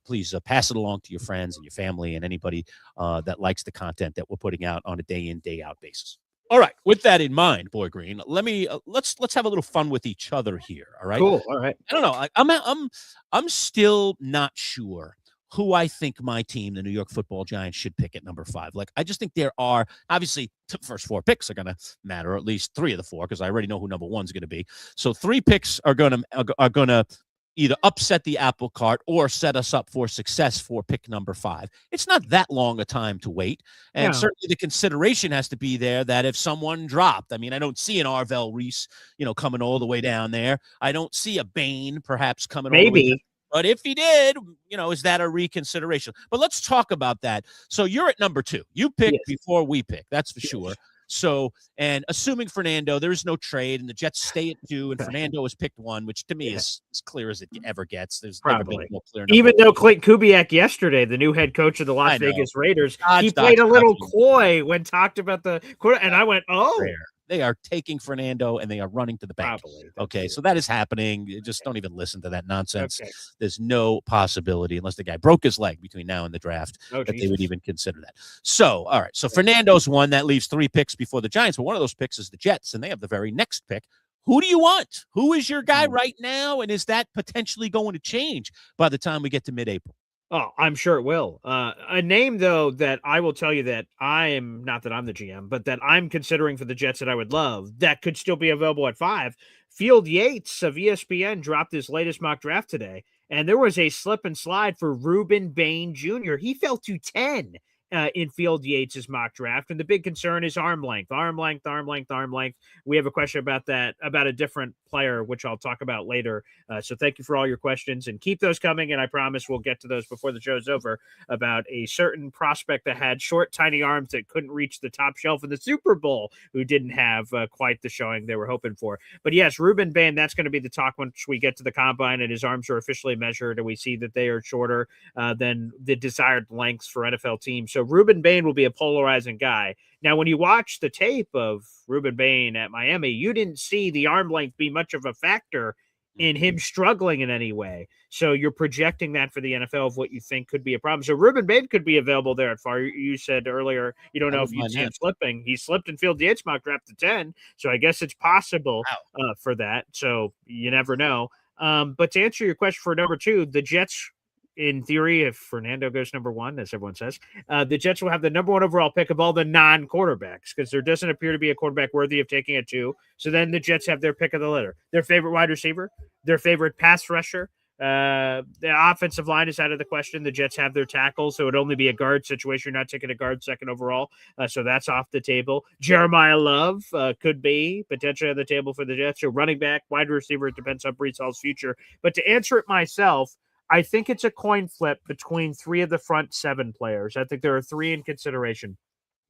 please pass it along to your friends and your family and anybody that likes the content that we're putting out on a day in, day out basis. All right. With that in mind, Boy Green, let's have a little fun with each other here. All right. Cool. All right. I don't know. I'm still not sure who I think my team, the New York Football Giants, should pick at number 5. Like, I just think there are obviously the first 4 picks are going to matter, or at least 3 of the 4, because I already know who number 1 is going to be. So 3 picks are going to either upset the apple cart or set us up for success for pick number 5. It's not that long a time to wait. And certainly the consideration has to be there that if someone dropped, I mean, I don't see an Arvell Reese, coming all the way down there. I don't see a Bain perhaps coming all the way down. But if he did, is that a reconsideration? But let's talk about that. So you're at number 2. You picked before we pick. That's for sure. So, and assuming Fernando, there is no trade, and the Jets stay at 2, and Fernando has picked 1, which to me is as clear as it ever gets. There's never been a more clear number. Even though Clint Kubiak yesterday, the new head coach of the Las Vegas Raiders, he played a little coy when talked about the quarter, and I went, oh. They are taking Fernando and they are running to the bank. Okay, so that is happening. Just don't even listen to that nonsense. Okay. There's no possibility, unless the guy broke his leg between now and the draft, that they would even consider that. So, all right. So Fernando's 1. That leaves 3 picks before the Giants. But one of those picks is the Jets, and they have the very next pick. Who do you want? Who is your guy right now? And is that potentially going to change by the time we get to mid-April? Oh, I'm sure it will. A name, though, that I will tell you that not that I'm the GM, but that I'm considering for the Jets that I would love, that could still be available at 5. Field Yates of ESPN dropped his latest mock draft today, and there was a slip and slide for Ruben Bain Jr. He fell to 10 in Field Yates' mock draft, and the big concern is arm length. We have a question about that, about a different player, which I'll talk about later. So thank you for all your questions, and keep those coming, and I promise we'll get to those before the show's over, about a certain prospect that had short, tiny arms that couldn't reach the top shelf in the Super Bowl, who didn't have quite the showing they were hoping for. But yes, Ruben Bain, that's going to be the talk once we get to the combine and his arms are officially measured and we see that they are shorter than the desired lengths for NFL teams. So Ruben Bain will be a polarizing guy. Now, when you watch the tape of Ruben Bain at Miami, you didn't see the arm length be much of a factor in him struggling in any way. So you're projecting that for the NFL of what you think could be a problem. So Ruben Bain could be available there at 5. You said earlier, you don't know if you see him slipping. He slipped in Field Yates mock draft to 10. So I guess it's possible for that. So you never know. But to answer your question for number 2, the Jets, in theory, if Fernando goes number 1, as everyone says, the Jets will have the number 1 overall pick of all the non-quarterbacks, because there doesn't appear to be a quarterback worthy of taking at 2. So then the Jets have their pick of the litter. Their favorite wide receiver, their favorite pass rusher. The offensive line is out of the question. The Jets have their tackle, so it would only be a guard situation. You're not taking a guard 2nd overall, so that's off the table. Jeremiah Love could be potentially on the table for the Jets. So running back, wide receiver, it depends on Breece Hall's future. But to answer it myself, I think it's a coin flip between 3 of the front 7 players. I think there are 3 in consideration.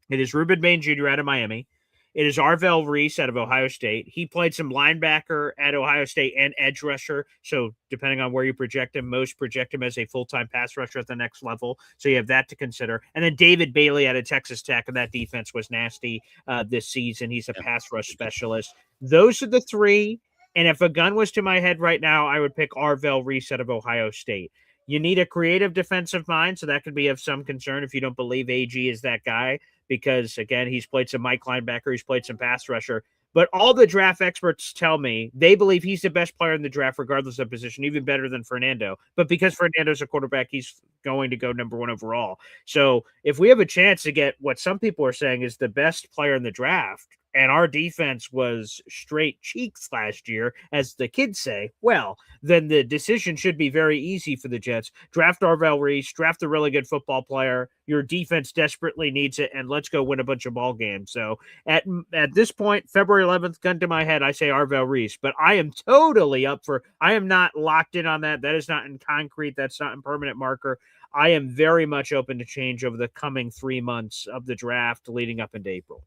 It is Ruben Bain Jr. out of Miami. It is Arvell Reese out of Ohio State. He played some linebacker at Ohio State and edge rusher. So depending on where you project him, most project him as a full-time pass rusher at the next level. So you have that to consider. And then David Bailey out of Texas Tech, and that defense was nasty this season. He's a pass rush specialist. Those are the three. And if a gun was to my head right now, I would pick Arvell Reese out of Ohio State. You need a creative defensive mind, so that could be of some concern if you don't believe AG is that guy, because, again, he's played some Mike linebacker, he's played some pass rusher. But all the draft experts tell me they believe he's the best player in the draft, regardless of position, even better than Fernando. But because Fernando's a quarterback, he's going to go number 1 overall. So if we have a chance to get what some people are saying is the best player in the draft, and our defense was straight cheeks last year, as the kids say, well, then the decision should be very easy for the Jets. Draft Arvell Reese, draft a really good football player. Your defense desperately needs it, and let's go win a bunch of ball games. So at this point, February 11th, gun to my head, I say Arvell Reese. But I am totally up for – I am not locked in on that. That is not in concrete. That's not in permanent marker. I am very much open to change over the coming 3 months of the draft leading up into April.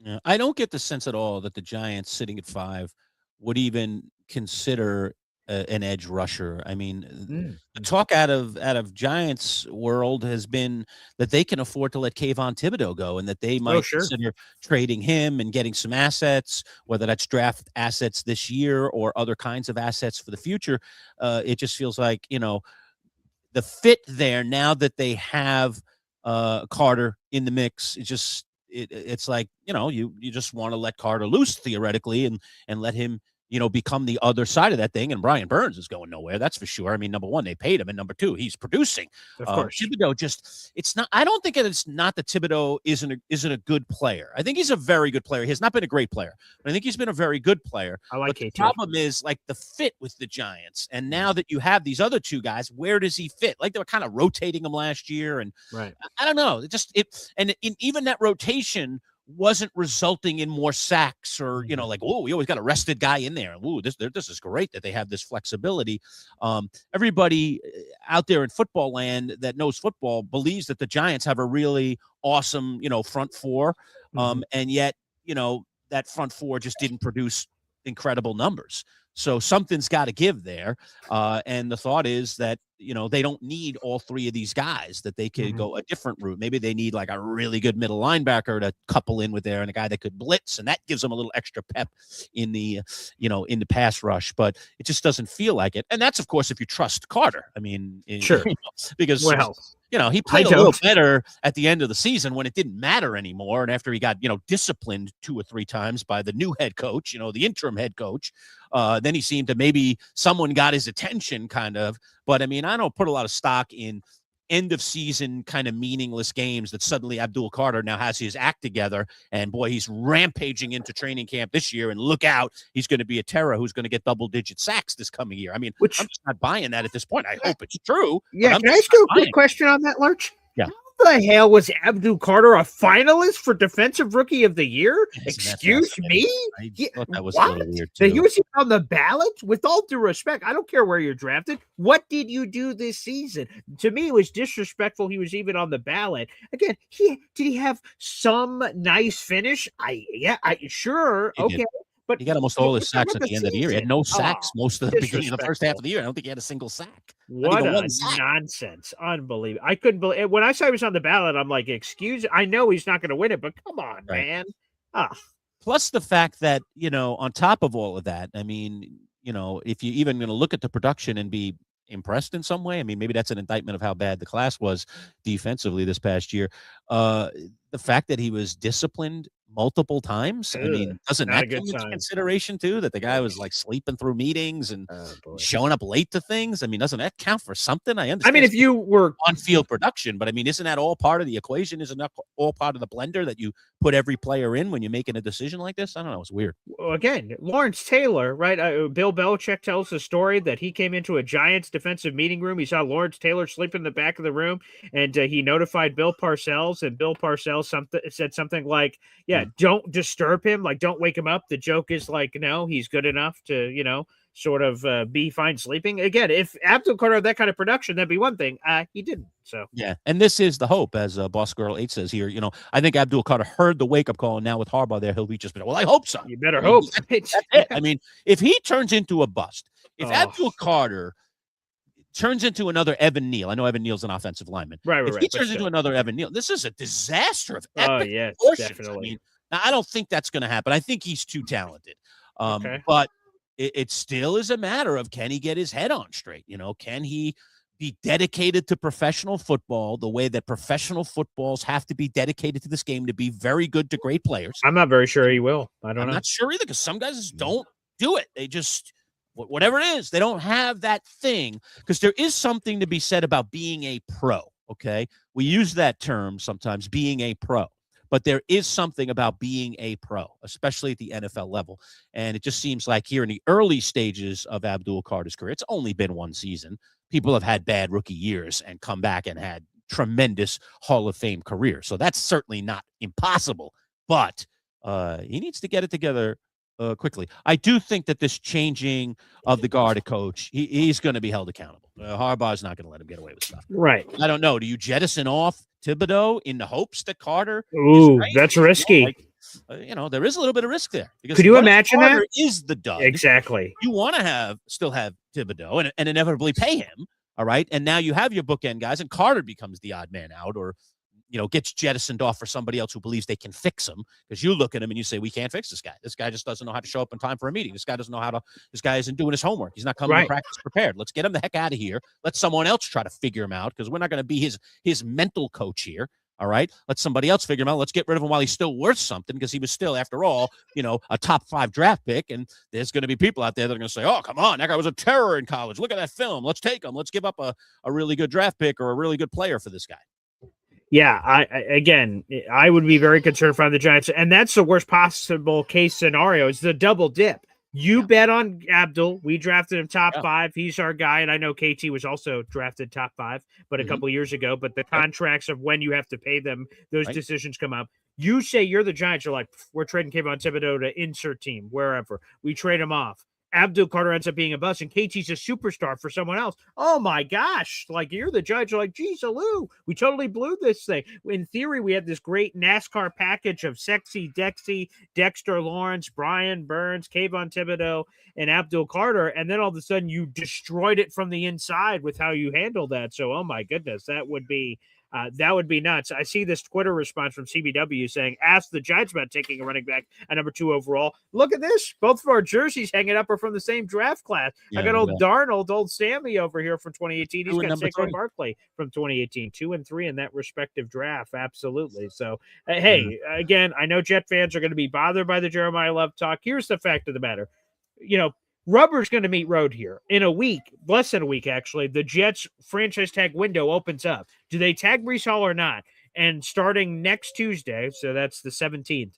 Yeah, I don't get the sense at all that the Giants sitting at 5 would even consider an edge rusher. I mean, the talk out of Giants world has been that they can afford to let Kayvon Thibodeau go, and that they might consider trading him and getting some assets, whether that's draft assets this year or other kinds of assets for the future. It just feels like, the fit there, now that they have Carter in the mix, it's like, you just want to let Carter loose theoretically and let him, become the other side of that thing. And Brian Burns is going nowhere. That's for sure. I mean, number 1, they paid him. And number 2, he's producing. Of course. Thibodeau I don't think it's not that Thibodeau isn't a good player. I think he's a very good player. He has not been a great player, but I think he's been a very good player. I like it. The problem is like the fit with the Giants. And now that you have these other 2 guys, where does he fit? Like they were kind of rotating him last year. And right. I don't know. Even that rotation wasn't resulting in more sacks or, like, oh, we always got a rested guy in there. Ooh, this is great that they have this flexibility. Everybody out there in football land that knows football believes that the Giants have a really awesome, front 4. And yet, that front 4 just didn't produce incredible numbers. So something's got to give there. And the thought is that, they don't need all 3 of these guys, that they could go a different route. Maybe they need like a really good middle linebacker to couple in with there and a guy that could blitz. And that gives them a little extra pep in the, in the pass rush. But it just doesn't feel like it. And that's, of course, if you trust Carter. I mean, sure. Because, he played a little better at the end of the season when it didn't matter anymore. And after he got, disciplined 2 or 3 times by the new head coach, the interim head coach, then he seemed to maybe someone got his attention kind of. But I mean, I don't put a lot of stock in end of season kind of meaningless games that suddenly Abdul Carter now has his act together. And boy, he's rampaging into training camp this year. And look out, he's going to be a terror who's going to get double-digit sacks this coming year. I mean, I'm just not buying that at this point. I hope it's true. Yeah, can I ask you a quick question on that, Lurch? Yeah. How the hell was Abdul Carter a finalist for Defensive Rookie of the Year? Excuse me? I thought that was a little weird too. He was on the ballot? With all due respect, I don't care where you're drafted. What did you do this season? To me, it was disrespectful he was even on the ballot. Again, did he have some nice finish? Sure. Okay. But he got almost all his sacks at the end of the year. He had no sacks most of the beginning of the first half of the year. I don't think he had a single sack. What a nonsense. Unbelievable. I couldn't believe it. When I saw he was on the ballot, I'm like, I know he's not going to win it, but come on, man. Plus the fact that, on top of all of that, I mean, if you're even going to look at the production and be impressed in some way, I mean, maybe that's an indictment of how bad the class was defensively this past year. The fact that he was disciplined multiple times, I mean, doesn't that come into consideration too, that the guy was like sleeping through meetings and showing up late to things? I mean, doesn't that count for something? I understand. I mean, if you were on-field production, but I mean, isn't that all part of the equation? Isn't that all part of the blender that you put every player in when you're making a decision like this? I don't know. It's weird. Again, Lawrence Taylor, right? Bill Belichick tells the story that he came into a Giants defensive meeting room. He saw Lawrence Taylor sleeping in the back of the room, and he notified Bill Parcells, and Bill Parcells said something like, don't disturb him. Like, don't wake him up. The joke is like, no, he's good enough to, sort of be fine sleeping. Again, if Abdul Carter had that kind of production, that'd be one thing. He didn't. So yeah, and this is the hope, as Boss Girl 8 says here. I think Abdul Carter heard the wake up call, and now with Harbaugh there, he'll be just. Well, I hope so. You better hope. That's it. I mean, if he turns into a bust, if Abdul Carter turns into another Evan Neal. I know Evan Neal's an offensive lineman. Right. If he turns into another Evan Neal, this is a disaster of epic proportions. Definitely. I mean, I don't think that's going to happen. I think he's too talented. Okay. But it still is a matter of, can he get his head on straight? Can he be dedicated to professional football the way that professional footballs have to be dedicated to this game to be very good to great players? I'm not very sure he will. I'm not sure either, because some guys just don't do it. They just, whatever it is, they don't have that thing, because there is something to be said about being a pro, okay? We use that term sometimes, being a pro. But there is something about being a pro, especially at the NFL level. And it just seems like here in the early stages of Abdul Carter's career, it's only been one season. People have had bad rookie years and come back and had tremendous Hall of Fame careers. So that's certainly not impossible. But he needs to get it together quickly. I do think that this changing of the guard coach, he's going to be held accountable. Harbaugh's not going to let him get away with stuff. Right. I don't know. Do you jettison off Thibodeau in the hopes that Carter? Ooh, that's risky. There is a little bit of risk there. Because could you imagine Carter that? Is the dud. Exactly. You want to still have Thibodeau and inevitably pay him. All right. And now you have your bookend guys, and Carter becomes the odd man out, or gets jettisoned off for somebody else who believes they can fix him, because you look at him and you say, we can't fix this guy. This guy just doesn't know how to show up in time for a meeting. This guy doesn't know this guy isn't doing his homework. He's not coming to practice prepared. Let's get him the heck out of here. Let someone else try to figure him out, because we're not going to be his mental coach here. All right. Let somebody else figure him out. Let's get rid of him while he's still worth something, because he was still, after all, a top 5 draft pick. And there's going to be people out there that are going to say, oh, come on, that guy was a terror in college. Look at that film. Let's take him. Let's give up a really good draft pick or a really good player for this guy. Yeah, I would be very concerned for the Giants, and that's the worst possible case scenario. Is the double dip. You bet on Abdul. We drafted him top 5. He's our guy, and I know KT was also drafted top 5, but a couple years ago. But the contracts of when you have to pay them, those decisions come up. You say you're the Giants. You're like, we're trading Kayvon Thibodeau to insert team wherever. We trade him off. Abdul Carter ends up being a bust, and KT's a superstar for someone else. Oh my gosh. Like, you're the judge. You're like, geez, Alou, we totally blew this thing. In theory, we had this great NASCAR package of Sexy Dexy, Dexter Lawrence, Brian Burns, Kayvon Thibodeau, and Abdul Carter. And then all of a sudden you destroyed it from the inside with how you handled that. So, oh my goodness, that would be nuts. I see this Twitter response from CBW saying, ask the Giants about taking a running back at number 2 overall. Look at this. Both of our jerseys hanging up are from the same draft class. I got old Darnold, old Sammy over here from 2018. He's got Saquon Barkley from 2018, 2 and 3 in that respective draft. Absolutely. So, hey, again, I know Jet fans are going to be bothered by the Jeremiah Love talk. Here's the fact of the matter. Rubber's going to meet road here in a week, less than a week, actually. The Jets franchise tag window opens up. Do they tag Breece Hall or not? And starting next Tuesday, so that's the 17th,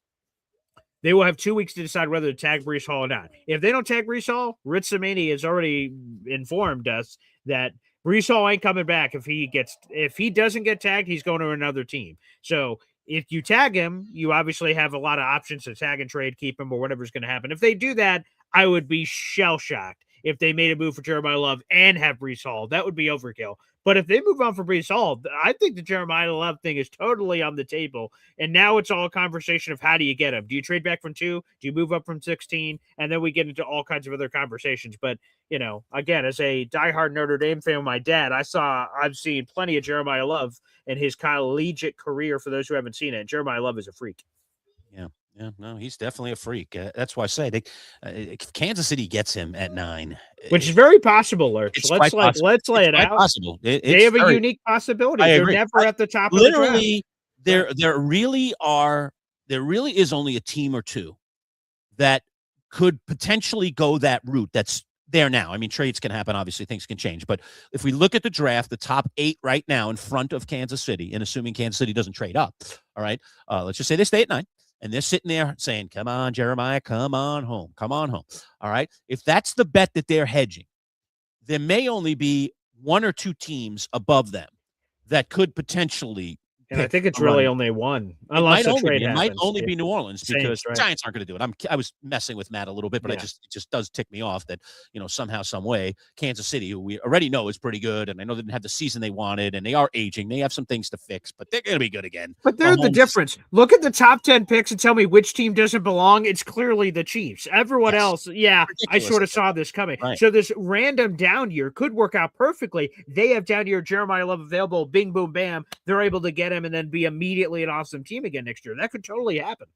they will have 2 weeks to decide whether to tag Breece Hall or not. If they don't tag Breece Hall, Rich Samani has already informed us that Breece Hall ain't coming back. If he doesn't get tagged, he's going to another team. So if you tag him, you obviously have a lot of options to tag and trade, keep him, or whatever's going to happen. If they do that, I would be shell-shocked if they made a move for Jeremiah Love and have Breece Hall. That would be overkill. But if they move on for Breece Hall, I think the Jeremiah Love thing is totally on the table. And now it's all a conversation of, how do you get him? Do you trade back from 2? Do you move up from 16? And then we get into all kinds of other conversations. But, again, as a diehard Notre Dame fan with my dad, I've seen plenty of Jeremiah Love in his collegiate career. For those who haven't seen it, Jeremiah Love is a freak. Yeah, no, he's definitely a freak. That's why I say if Kansas City gets him at 9, which is very possible, Lurch. Let's lay it out. Possible. They have a unique possibility. They're never at the top of the draft. There really is only a team or two that could potentially go that route. That's there now. I mean, trades can happen. Obviously, things can change. But if we look at the draft, the top 8 right now in front of Kansas City, and assuming Kansas City doesn't trade up, all right, let's just say they stay at 9. And they're sitting there saying, come on, Jeremiah, come on home. Come on home. All right. If that's the bet that they're hedging, there may only be 1 or 2 teams above them that could potentially And I think it's really only one, unless a trade happens. It might only be New Orleans because right? Giants aren't going to do it. I was messing with Matt a little bit, but it just does tick me off that, somehow, some way, Kansas City, who we already know is pretty good, and I know they didn't have the season they wanted, and they are aging. They have some things to fix, but they're going to be good again. But they're the difference. Look at the top 10 picks and tell me which team doesn't belong. It's clearly the Chiefs. Everyone else, ridiculous. I sort of saw this coming. Right. So this random down year could work out perfectly. They have down year Jeremiah Love available, bing, boom, bam. They're able to get him and then be immediately an awesome team again next year. That could totally happen.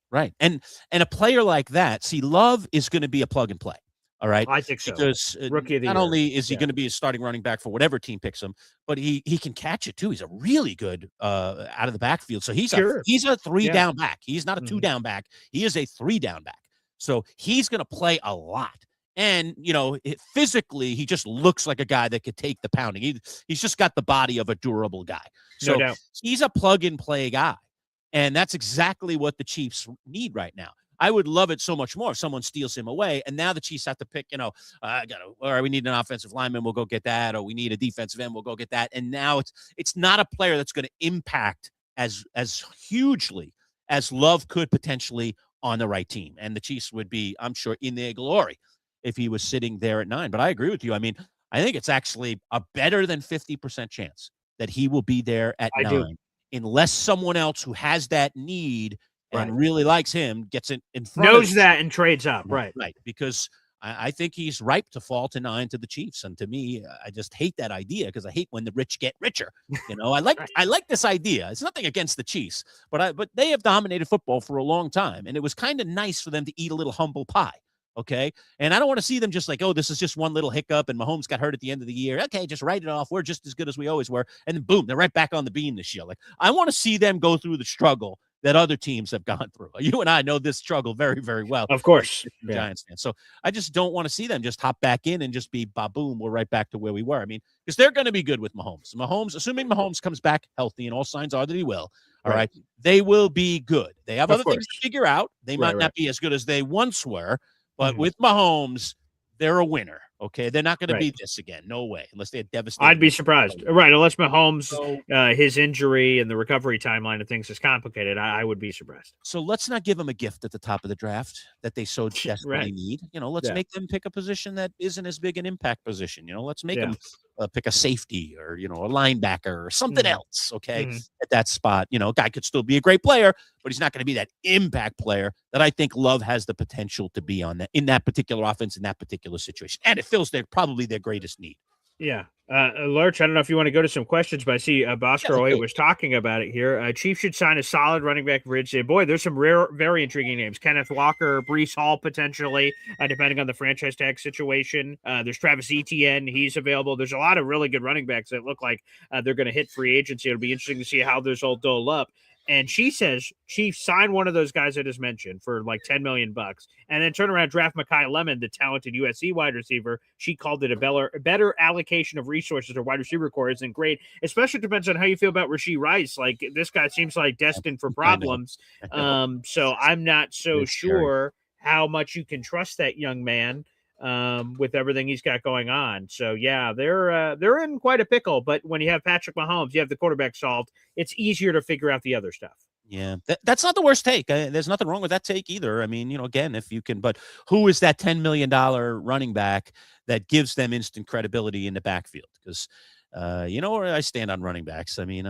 Right. And a player like that, see, Love is going to be a plug and play. All right. I think so. Because Rookie of the not year. only is he going to be a starting running back for whatever team picks him, but he can catch it too. He's a really good out of the backfield. So he's a 3-down back. He's not a 2-down back. He is a 3-down back. So he's going to play a lot. And, physically, he just looks like a guy that could take the pounding. He's just got the body of a durable guy. So no doubt. He's a plug-and-play guy. And that's exactly what the Chiefs need right now. I would love it so much more if someone steals him away. And now the Chiefs have to pick, all right, we need an offensive lineman, we'll go get that. Or we need a defensive end, we'll go get that. And now it's not a player that's going to impact as hugely as Love could potentially on the right team. And the Chiefs would be, I'm sure, in their glory if he was sitting there at 9. But I agree with you. I mean, I think it's actually a better than 50% chance that he will be there at 9, unless someone else who has that need and really likes him gets it in front knows that and trades up. Right. Because I think he's ripe to fall to 9 to the Chiefs. And to me, I just hate that idea because I hate when the rich get richer. I like this idea. It's nothing against the Chiefs, but they have dominated football for a long time. And it was kind of nice for them to eat a little humble pie. Okay. And I don't want to see them just like, oh, this is just one little hiccup and Mahomes got hurt at the end of the year. Okay, just write it off. We're just as good as we always were. And then boom, they're right back on the beam this year. Like, I want to see them go through the struggle that other teams have gone through. You and I know this struggle very, very well. Of course. Giants fans. So I just don't want to see them just hop back in and just be ba-boom, we're right back to where we were. I mean, because they're going to be good with Mahomes. Assuming Mahomes comes back healthy, and all signs are that he will, all right, they will be good. They have other things to figure out. They might not be as good as they once were, but with Mahomes, they're a winner. Okay, they're not going to be this again. No way, unless they had devastated. I'd be surprised. Right, unless Mahomes, his injury and the recovery timeline of things is complicated. I would be surprised. So let's not give them a gift at the top of the draft that they so desperately need. Let's make them pick a position that isn't as big an impact position. Let's make them pick a safety or a linebacker or something else. Okay, at that spot, a guy could still be a great player, but he's not going to be that impact player that I think Love has the potential to be on that in that particular offense in that particular situation, and it fills probably their greatest need. Yeah. Lurch, I don't know if you want to go to some questions, but I see Bosco 08 was talking about it here. Chiefs should sign a solid running back bridge. Boy, there's some very intriguing names. Kenneth Walker, Breece Hall, potentially, depending on the franchise tag situation. There's Travis Etienne. He's available. There's a lot of really good running backs that look like they're going to hit free agency. It'll be interesting to see how this all dole up. And she says Chiefs sign one of those guys I just mentioned for like $10 million and then turn around, draft Mekhi Lemon, the talented USC wide receiver. She called it a better allocation of resources or wide receiver core isn't great, especially depends on how you feel about Rashee Rice. Like, this guy seems like destined for problems. So I'm not so sure how much you can trust that young man with everything he's got going on. So yeah, they're in quite a pickle, but when you have Patrick Mahomes, you have the quarterback solved, it's easier to figure out the other stuff. Yeah, that's not the worst take. There's nothing wrong with that take either. I mean, again, if you can, but who is that $10 million running back that gives them instant credibility in the backfield? Because where I stand on running backs. I mean,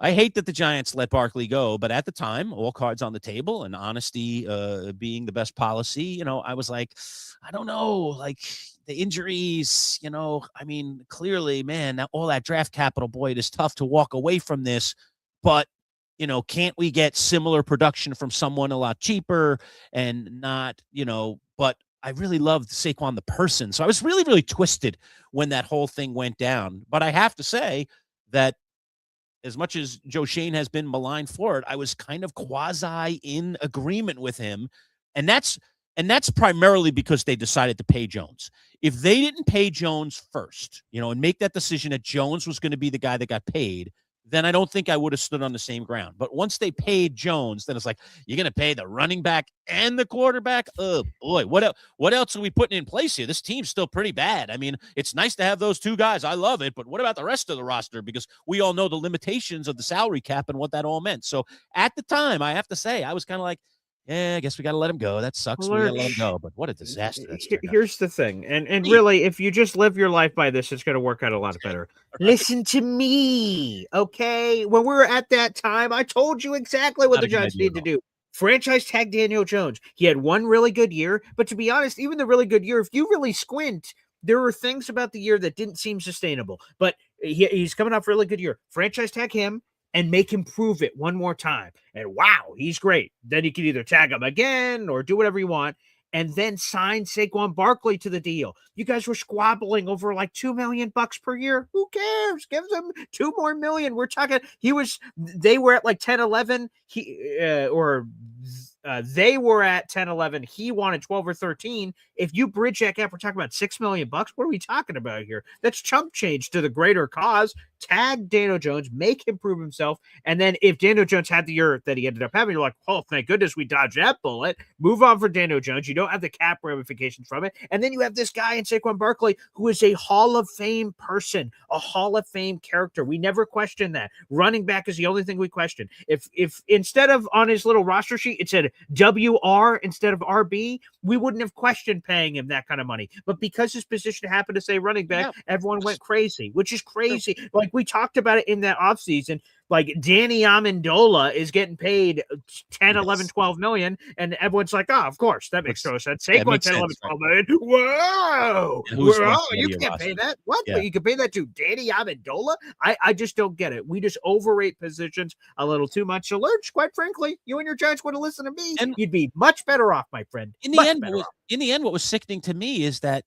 I hate that the Giants let Barkley go, but at the time, all cards on the table and honesty being the best policy, I was like, I don't know, like the injuries, I mean, clearly, man, all that draft capital, boy, it is tough to walk away from this, but, can't we get similar production from someone a lot cheaper and not, but I really loved Saquon the person. So I was really, really twisted when that whole thing went down. But I have to say that as much as Joe Shane has been maligned for it, I was kind of quasi in agreement with him. And that's primarily because they decided to pay Jones. If they didn't pay Jones first, and make that decision that Jones was going to be the guy that got paid, then I don't think I would have stood on the same ground. But once they paid Jones, then it's like, you're going to pay the running back and the quarterback? Oh, boy. What else are we putting in place here? This team's still pretty bad. I mean, it's nice to have those two guys. I love it. But what about the rest of the roster? Because we all know the limitations of the salary cap and what that all meant. So at the time, I have to say, I was kind of like, yeah, I guess we got to let him go. That sucks. We got to let him go. But what a disaster that's turned out. Here's the thing. And really, if you just live your life by this, it's going to work out a lot better. Right. Listen to me, okay? When we were at that time, I told you exactly what the Giants need to do. Franchise tag Daniel Jones. He had one really good year. But to be honest, even the really good year, if you really squint, there were things about the year that didn't seem sustainable. But he's coming off a really good year. Franchise tag him and make him prove it one more time. And wow, he's great. Then you can either tag him again or do whatever you want, and then sign Saquon Barkley to the deal. You guys were squabbling over like $2 million per year. Who cares? Give them $2 more million. We're talking. They were at like 10, 11. They were at 10, 11. He wanted 12 or 13. If you bridge that gap, we're talking about $6 million. What are we talking about here? That's chump change to the greater cause. Tag Daniel Jones, make him prove himself. And then if Daniel Jones had the year that he ended up having, you're like, oh, thank goodness we dodged that bullet. Move on for Daniel Jones. You don't have the cap ramifications from it. And then you have this guy in Saquon Barkley who is a Hall of Fame person, a Hall of Fame character. We never question that. Running back is the only thing we question. If instead of on his little roster sheet, it said WR instead of RB, we wouldn't have questioned paying him that kind of money. But because his position happened to say running back, everyone went crazy, which is crazy. Like we talked about it in that offseason. Like Danny Amendola is getting paid 10, 11, 12 million. And everyone's like, oh, of course, that makes no sense. Saquon 10, 11, 12 million. Whoa. You can't pay that. What? Yeah. But you can pay that to Danny Amendola? I just don't get it. We just overrate positions a little too much. So, Lurch, quite frankly, you and your Giants would have listened to me. And you'd be much better off, my friend. In the end, what was sickening to me is that,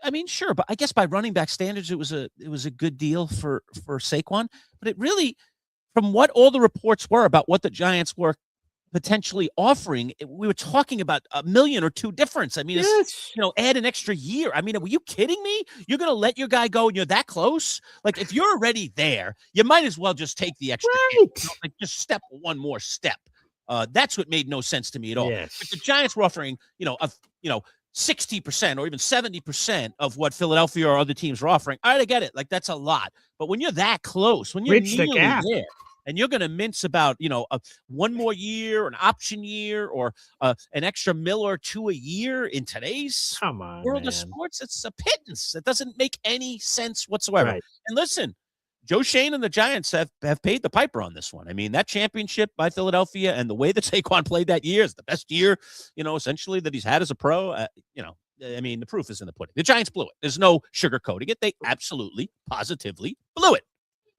I mean, sure, but I guess by running back standards, it was a good deal for Saquon. But it really, from what all the reports were about what the Giants were potentially offering, we were talking about $1 million or $2 million difference. I mean, it's, add an extra year. I mean, were you kidding me? You're going to let your guy go and you're that close? Like, if you're already there, you might as well just take the extra hit, like just step one more step. That's what made no sense to me at all. Yes. If the Giants were offering, 60% or even 70% of what Philadelphia or other teams are offering, all right, I get it. Like, that's a lot. But when you're that close, when you're nearly there, and you're going to mince about, one more year, an option year, or an extra $1 or $2 million a year in today's world of sports, it's a pittance. It doesn't make any sense whatsoever. Right. And listen, Joe Shane and the Giants have paid the piper on this one. I mean, that championship by Philadelphia and the way that Saquon played that year is the best year, essentially that he's had as a pro. I mean, the proof is in the pudding. The Giants blew it. There's no sugarcoating it. They absolutely, positively blew it.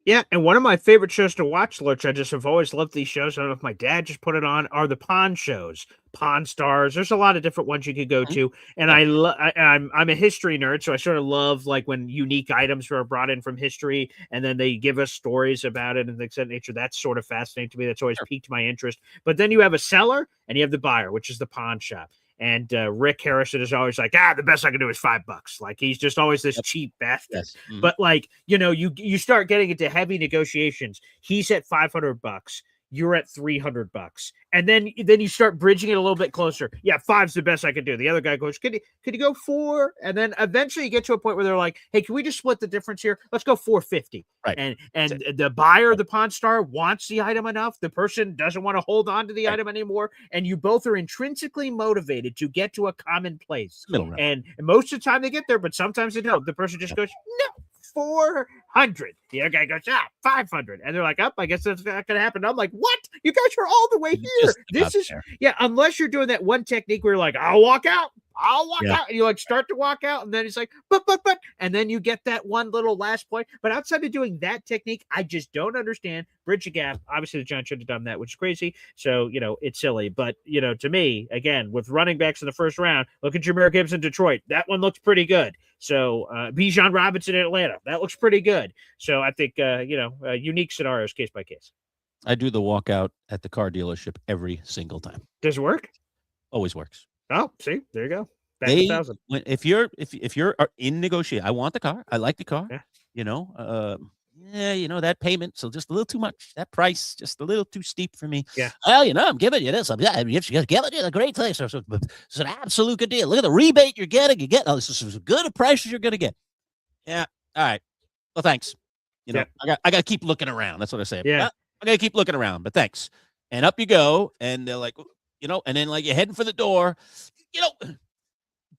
Yeah, and one of my favorite shows to watch, Lurch, I just have always loved these shows. I don't know if my dad just put it on, are the Pawn shows. Pawn Stars. There's a lot of different ones you could go to. And I'm a history nerd, so I sort of love like when unique items are brought in from history and then they give us stories about it and things of that nature. That's sort of fascinating to me. That's always piqued my interest. But then you have a seller and you have the buyer, which is the pawn shop. And Rick Harrison is always like, the best I can do is $5. Like, he's just always this cheap bastard. Yes. Mm-hmm. But like, you start getting into heavy negotiations. He's at $500. You're at $300. And then you start bridging it a little bit closer. Yeah, 5's the best I can do. The other guy goes, could you go 4? And then eventually you get to a point where they're like, hey, can we just split the difference here? Let's go $450. Right. And the buyer, the Pawn Star, wants the item enough. The person doesn't want to hold on to the item anymore. And you both are intrinsically motivated to get to a common place. And most of the time they get there, but sometimes they don't. The person just goes, no. 400. The other guy goes, 500. And they're like, I guess that's not going to happen. I'm like, what? You guys are all the way here. This is, unless you're doing that one technique where you're like, I'll walk out. And you like start to walk out. And then it's like, but. And then you get that one little last point. But outside of doing that technique, I just don't understand. Bridge the gap. Obviously, the Giants should have done that, which is crazy. So, it's silly. But, to me, again, with running backs in the first round, look at Jahmyr Gibbs in Detroit. That one looks pretty good. So, Bijan Robinson in Atlanta. That looks pretty good. So, I think, unique scenarios, case by case. I do the walkout at the car dealership every single time. Does it work? Always works. Oh, see, there you go. If you're in negotiation, I want the car. I like the car. Yeah. yeah, that payment, so just a little too much. That price, just a little too steep for me. Yeah. Well, I'm giving you this. I'm giving you a great place. It's an absolute good deal. Look at the rebate you're getting. This is as good a price as you're going to get. Yeah. All right. Well, thanks. I got to keep looking around. That's what I say. Yeah. I got to keep looking around, but thanks. And up you go. And they're like, and then like you're heading for the door,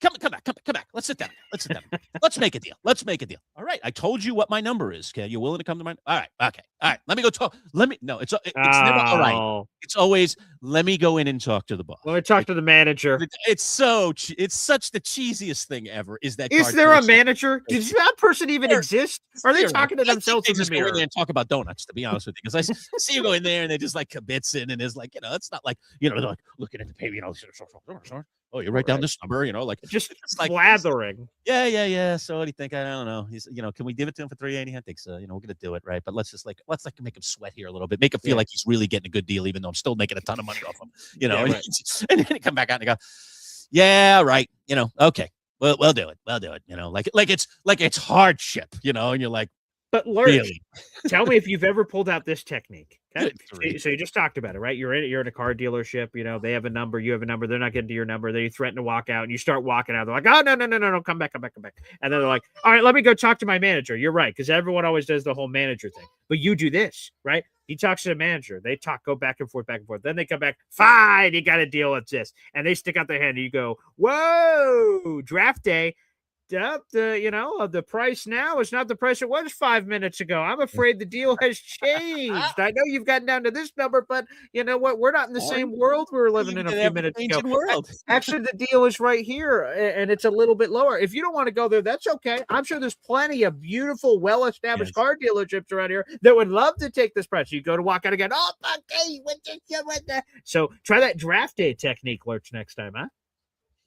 Come back. Let's sit down. Let's make a deal. All right. I told you what my number is. Okay. You're willing to come to my. All right. Okay. All right. Let me go talk. No, it's never all right. It's always, let me go in and talk to the boss. Let me talk to the manager. It's such the cheesiest thing ever. Is there a manager? Does that person even exist? Are they talking to themselves in the mirror? Go in there and talk about donuts, to be honest with you. Because I see you go in there and they just like kibitz in and it's like, it's not like, they're like looking at the paper, oh, you write down this number, like just like blathering. Yeah. So what do you think? I don't know. He's, can we give it to him for $380? I think so. We're gonna do it, right? But let's make him sweat here a little bit, make him feel like he's really getting a good deal, even though I'm still making a ton of money off him. Right. And then he come back out and go, yeah, right. Okay, we'll do it. Like it's hardship, and you're like, but Lurch, really? Tell me if you've ever pulled out this technique. Okay? So you just talked about it, right? You're in a car dealership. They have a number. You have a number. They're not getting to your number. Then you threaten to walk out, and you start walking out. They're like, "Oh no, come back." And then they're like, "All right, let me go talk to my manager." You're right, because everyone always does the whole manager thing. But you do this, right? He talks to the manager. They go back and forth. Then they come back. Fine, you got to deal with this. And they stick out their hand, and you go, "Whoa, draft day." The price now is not the price it was 5 minutes ago. I'm afraid the deal has changed. I know you've gotten down to this number, but you know what? We're not in the same world we were living in a few minutes ago. World. Actually, the deal is right here, and it's a little bit lower. If you don't want to go there, that's okay. I'm sure there's plenty of beautiful, well-established car dealerships around here that would love to take this price. You go to walk out again. Oh, okay. So try that draft day technique, Lurch, next time, huh?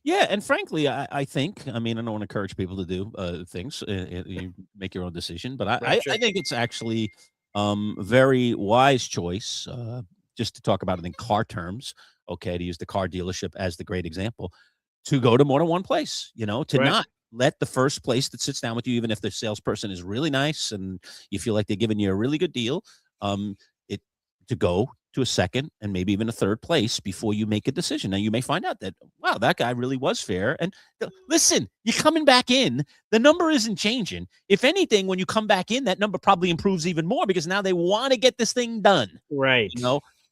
Yeah, and frankly, I think, I don't want to encourage people to do things. You make your own decision, but I think it's actually very wise choice, just to talk about it in car terms, okay, to use the car dealership as the great example, to go to more than one place, to not let the first place that sits down with you, even if the salesperson is really nice and you feel like they're giving you a really good deal, to go to a second and maybe even a third place before you make a decision. Now, you may find out that, wow, that guy really was fair. And listen, you're coming back in. The number isn't changing. If anything, when you come back in, that number probably improves even more because now they want to get this thing done. Right.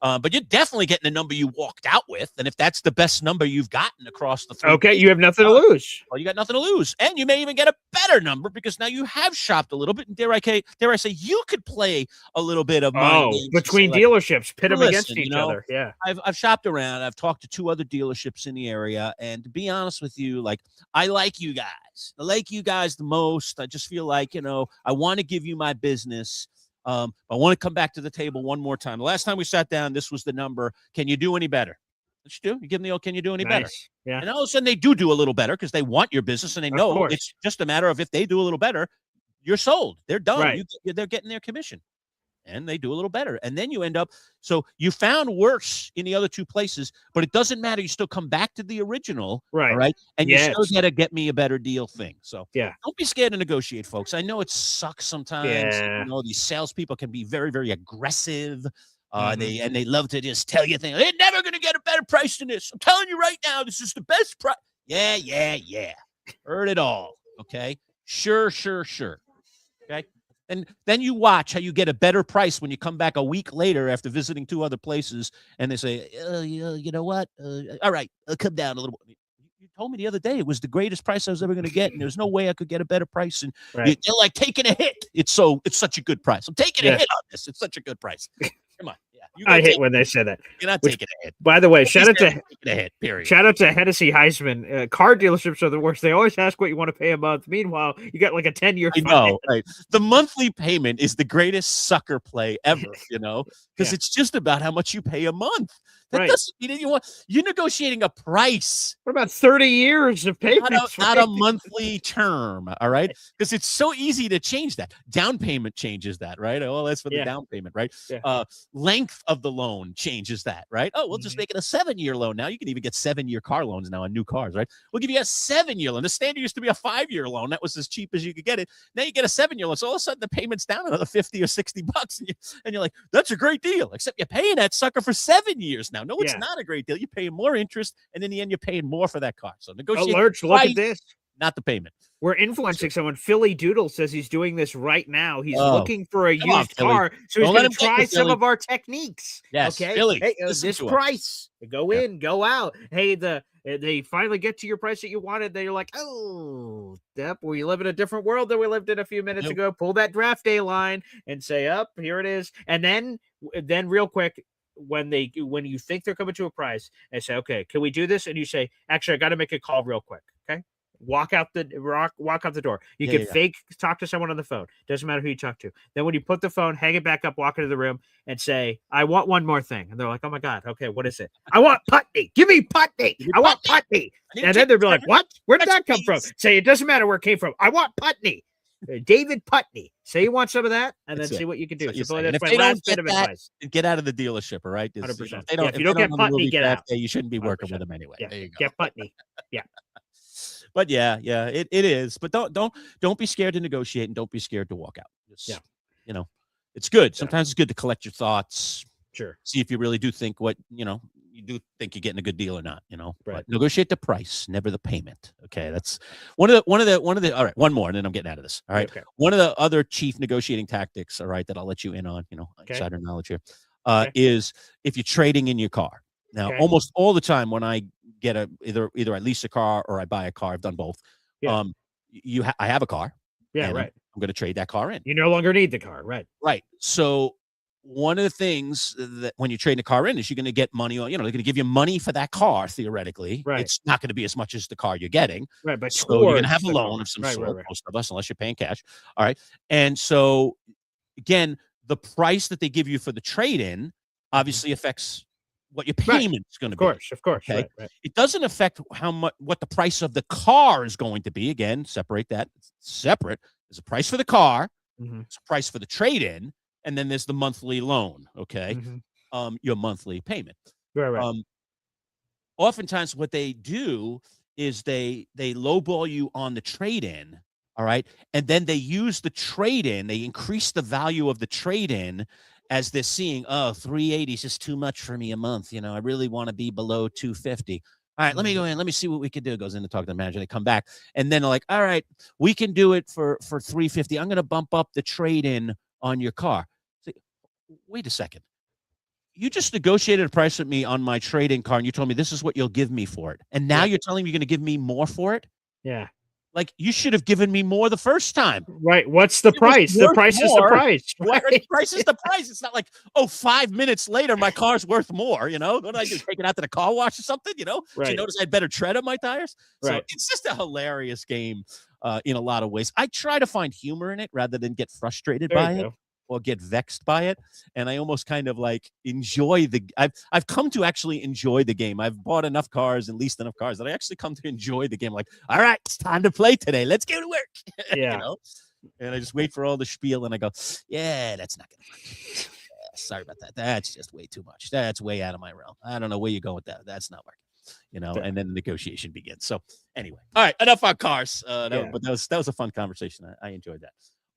But you're definitely getting the number you walked out with. And if that's the best number you've gotten across the three, okay, you have nothing to lose. Well, you got nothing to lose. And you may even get a better number because now you have shopped a little bit. And dare I say, you could play a little bit of money between dealerships, pit them against each other. Yeah. I've shopped around. I've talked to 2 other dealerships in the area. And to be honest with you, I like you guys. I like you guys the most. I just feel like, I want to give you my business. I want to come back to the table one more time. The last time we sat down, this was the number. Can you do any better? What you do? You give them the can you do any better? Yeah. And all of a sudden they do a little better because they want your business and they know it's just a matter of if they do a little better, you're sold. They're done. Right. They're getting their commission. And they do a little better. And then you end up, so you found worse in the other 2 places, but it doesn't matter. You still come back to the original. Right. All right. And you still got to get me a better deal thing. So yeah, don't be scared to negotiate, folks. I know it sucks sometimes. Yeah. These salespeople can be very, very aggressive. They love to just tell you things. They're never going to get a better price than this. I'm telling you right now, this is the best price. Yeah. Heard it all. Okay. Sure. Okay. And then you watch how you get a better price when you come back a week later after visiting 2 other places and they say, you know what? All right, I'll come down a little bit. You told me the other day it was the greatest price I was ever going to get, and there's no way I could get a better price. And you're like taking a hit. It's such a good price. I'm taking a hit on this. It's such a good price. Come on. I hate when they say that. You're not taking a hit. By the way, shout out to a hit, period. Shout out to Hennessy Heisman. Car dealerships are the worst. They always ask what you want to pay a month. Meanwhile, you got like a 10-year. I know. Right. The monthly payment is the greatest sucker play ever. Because it's just about how much you pay a month. That Right. doesn't mean you're negotiating a price. What about 30 years of payments? Not a monthly term, all right? Because it's so easy to change that. Down payment changes that, right? Oh, that's for the down payment, right? Yeah. Length of the loan changes that, right? Oh, we'll just make it a 7-year loan. Now you can even get 7-year car loans now on new cars, right? We'll give you a 7-year loan. The standard used to be a 5-year loan. That was as cheap as you could get it. Now you get a 7-year loan. So all of a sudden the payment's down another 50 or 60 bucks. And you're like, that's a great deal. Except you're paying that sucker for 7 years now. No, it's not a great deal. You're paying more interest. And in the end, you're paying more for that car. So negotiate. Lurch, look at this. Not the payment. We're influencing someone. Philly Doodle says he's doing this right now. He's looking for a used car, so he's going to try some of our techniques. Yes, okay. Philly, hey, this price. Go in, go out. Hey, they finally get to your price that you wanted. Then you're like, oh, yep, we live in a different world than we lived in a few minutes ago. Pull that draft day line and say, up, here it is. And then real quick, when you think they're coming to a price and say, okay, can we do this? And you say, actually, I got to make a call real quick. Okay. Walk out the door. You can fake talk to someone on the phone. Doesn't matter who you talk to. Then when you put the phone, hang it back up, walk into the room and say, I want one more thing. And they're like, oh my God. Okay. What is it? I want Putney. Give me Putney. I want Putney. And then they'll be like, what? Where did that come from? Say, it doesn't matter where it came from. I want Putney. David Putney. Say you want some of that, and then see what you can do. So that's my last bit of advice. Get out of the dealership, all right? 100%. If you don't get Putney, get out. You shouldn't be working with them anyway. Yeah. There you go. Get Putney. Yeah. But it is. But don't be scared to negotiate, and don't be scared to walk out. Just, it's good. Sometimes it's good to collect your thoughts. Sure. See if you really do think you do think you're getting a good deal or not, Right. But negotiate the price, never the payment. Okay. That's one of the, all right, one more, and then I'm getting out of this. All right. Okay. One of the other chief negotiating tactics, all right, that I'll let you in on, insider knowledge here, is if you're trading in your car. Now, almost all the time when I get either I lease a car or I buy a car, I've done both. Yeah. I have a car. Yeah. Right. I'm going to trade that car in. You no longer need the car. Right. Right. So one of the things that when you trade a car in is you're going to get money on, they're going to give you money for that car, theoretically. Right. It's not going to be as much as the car you're getting. Right. But so you're going to have a loan of some sort, most of us, unless you're paying cash. All right. And so, again, the price that they give you for the trade-in obviously affects what your payment's going to be. Of course. Okay. Right. It doesn't affect what the price of the car is going to be. Again, separate that. It's separate. There's a price for the car. Mm-hmm. There's a price for the trade-in. And then there's the monthly loan, okay? Mm-hmm. Your monthly payment. Right. Oftentimes what they do is they lowball you on the trade-in, all right? And then they use the trade-in, they increase the value of the trade-in as they're seeing, $380 is just too much for me a month. I really want to be below $250. All right, let me go in. Let me see what we can do. Goes in to talk to the manager. They come back. And then they're like, all right, we can do it for $350. I'm going to bump up the trade-in on your car. Wait a second. You just negotiated a price with me on my trade-in car, and you told me this is what you'll give me for it. And now you're telling me you're going to give me more for it? Yeah. Like, you should have given me more the first time. Right. What's the price? The price is the price. Right? The price is the price. It's not like, 5 minutes later, my car's worth more, What did I do? Take it out to the car wash or something, Right. Did you notice I had better tread on my tires? Right. So it's just a hilarious game in a lot of ways. I try to find humor in it rather than get frustrated by it. Or get vexed by it, and I almost kind of like enjoy I've come to actually enjoy the game. I've bought enough cars and leased enough cars that I actually come to enjoy the game. Like, all right, it's time to play today. Let's go to work. Yeah. And I just wait for all the spiel, and I go, yeah, that's not gonna work. Sorry about that. That's just way too much. That's way out of my realm. I don't know where you go with that. That's not working. And then the negotiation begins. So anyway, all right, enough on cars. But that was a fun conversation. I enjoyed that.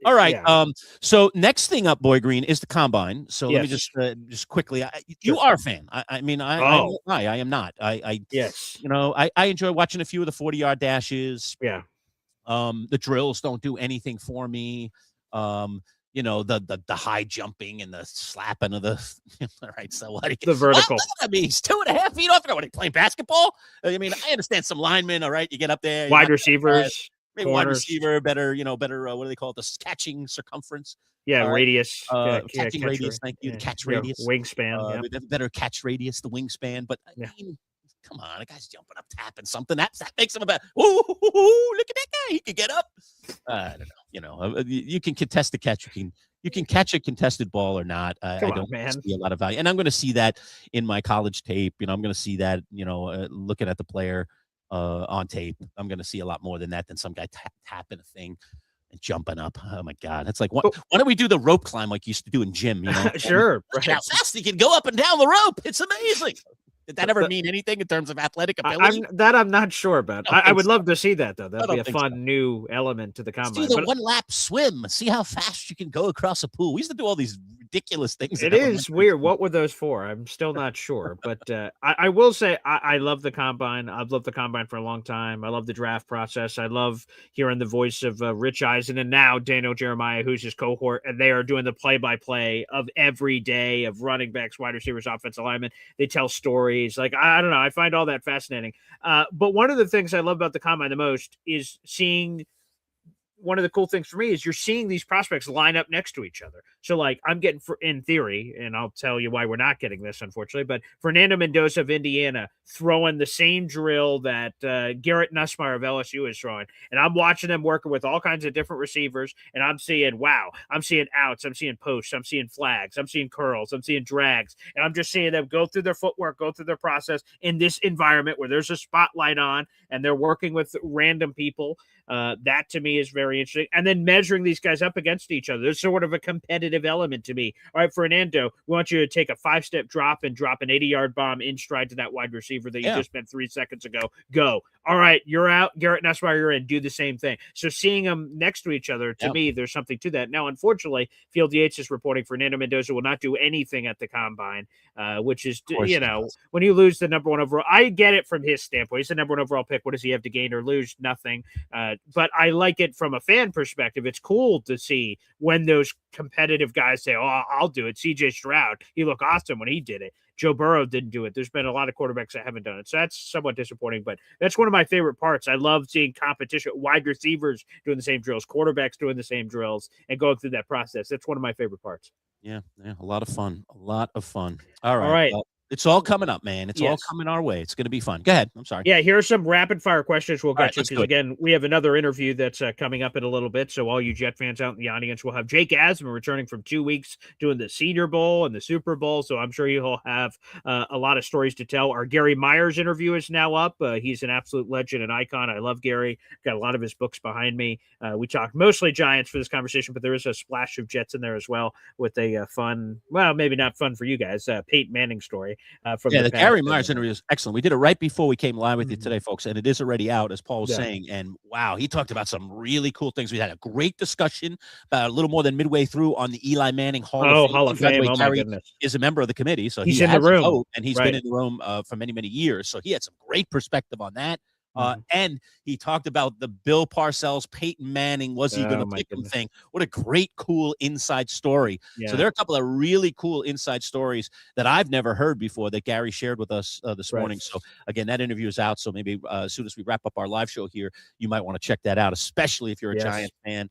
All right. Yeah. So next thing up, Boy Green, is the combine. So let me just quickly. You are a fan. I mean, I am not. Yes. I enjoy watching a few of the 40-yard dashes. Yeah. The drills don't do anything for me. The high jumping and the slapping of the. All right. So what? The vertical. I mean, he's 2.5 feet off. What are you playing basketball? I mean, I understand some linemen. All right, you get up there. Wide receivers. Maybe wide receiver, better, what do they call it? The catching circumference. Yeah, radius. Catching radius. Thank you. The catch radius. Wingspan. Better catch radius, the wingspan. But I mean, come on, a guy's jumping up, tapping something. That makes him about, ooh, look at that guy. He could get up. I don't know. You can contest the catch. You can catch a contested ball or not. I don't see a lot of value. And I'm going to see that in my college tape. I'm going to see that, looking at the player on tape. I'm going to see a lot more than that, than some guy tapping a thing and jumping up. Oh my God. It's like, why don't we do the rope climb like you used to do in gym? Sure. Look at how fast he can go up and down the rope. It's amazing. Did that ever mean anything in terms of athletic ability? I'm not sure about. I would love to see that, though. That'd be a fun new element to the combine. Let's do the one-lap swim. See how fast you can go across a pool. We used to do all these ridiculous things. It is weird. What were those for? I'm still not sure. But I will say I love the combine. I've loved the combine for a long time. I love the draft process. I love hearing the voice of Rich Eisen and now Daniel Jeremiah, who's his cohort, and they are doing the play-by-play of every day of running backs, wide receivers, offensive linemen. They tell stories. Like, I don't know. I find all that fascinating. But one of the things I love about the combine the most is seeing. One of the cool things for me is you're seeing these prospects line up next to each other. So, like, I'm getting, in theory, and I'll tell you why we're not getting this, unfortunately, but Fernando Mendoza of Indiana throwing the same drill that Garrett Nussmeier of LSU is throwing. And I'm watching them working with all kinds of different receivers, and I'm seeing, wow, I'm seeing outs, I'm seeing posts, I'm seeing flags, I'm seeing curls, I'm seeing drags, and I'm just seeing them go through their footwork, go through their process in this environment where there's a spotlight on, and they're working with random people. That to me is very interesting. And then measuring these guys up against each other. There's sort of a competitive element to me. All right, Fernando, we want you to take a 5-step drop and drop an 80-yard bomb in stride to that wide receiver that you just meant 3 seconds ago. Go. All right, you're out. Garrett Nussmeier, you're in. Do the same thing. So seeing them next to each other, to me, there's something to that. Now, unfortunately, Field Yates is reporting Fernando Mendoza will not do anything at the combine, which is, when you lose the number 1 overall, I get it from his standpoint. He's the number 1 overall pick. What does he have to gain or lose? Nothing. But I like it from a fan perspective. It's cool to see when those competitive guys say, oh, I'll do it. CJ Stroud, he looked awesome when he did it. Joe Burrow didn't do it. There's been a lot of quarterbacks that haven't done it. So that's somewhat disappointing, but that's one of my favorite parts. I love seeing competition, wide receivers doing the same drills, quarterbacks doing the same drills, and going through that process. That's one of my favorite parts. Yeah, a lot of fun. All right. It's all coming up, man. It's all coming our way. It's going to be fun. Go ahead. I'm sorry. Yeah, here are some rapid fire questions we'll get to, because, again, we have another interview that's coming up in a little bit. So all you Jet fans out in the audience, we'll have Jake Asman returning from 2 weeks doing the Senior Bowl and the Super Bowl. So I'm sure he'll have a lot of stories to tell. Our Gary Myers interview is now up. He's an absolute legend and icon. I love Gary. Got a lot of his books behind me. We talked mostly Giants for this conversation, but there is a splash of Jets in there as well with a fun, well, maybe not fun for you guys, Peyton Manning story. The Gary Myers interview is excellent. We did it right before we came live with you today, folks, and it is already out, as Paul was saying. And wow, he talked about some really cool things. We had a great discussion about a little more than midway through on the Eli Manning Hall of Fame. Oh, Gary is a member of the committee, so he's in the room, and he's been in the room for many, many years. So he had some great perspective on that. And he talked about the Bill Parcells, Peyton Manning, was he going to pick him thing. What a great, cool inside story. Yeah. So there are a couple of really cool inside stories that I've never heard before that Gary shared with us this morning. So again, that interview is out. So maybe as soon as we wrap up our live show here, you might want to check that out, especially if you're a Giant fan.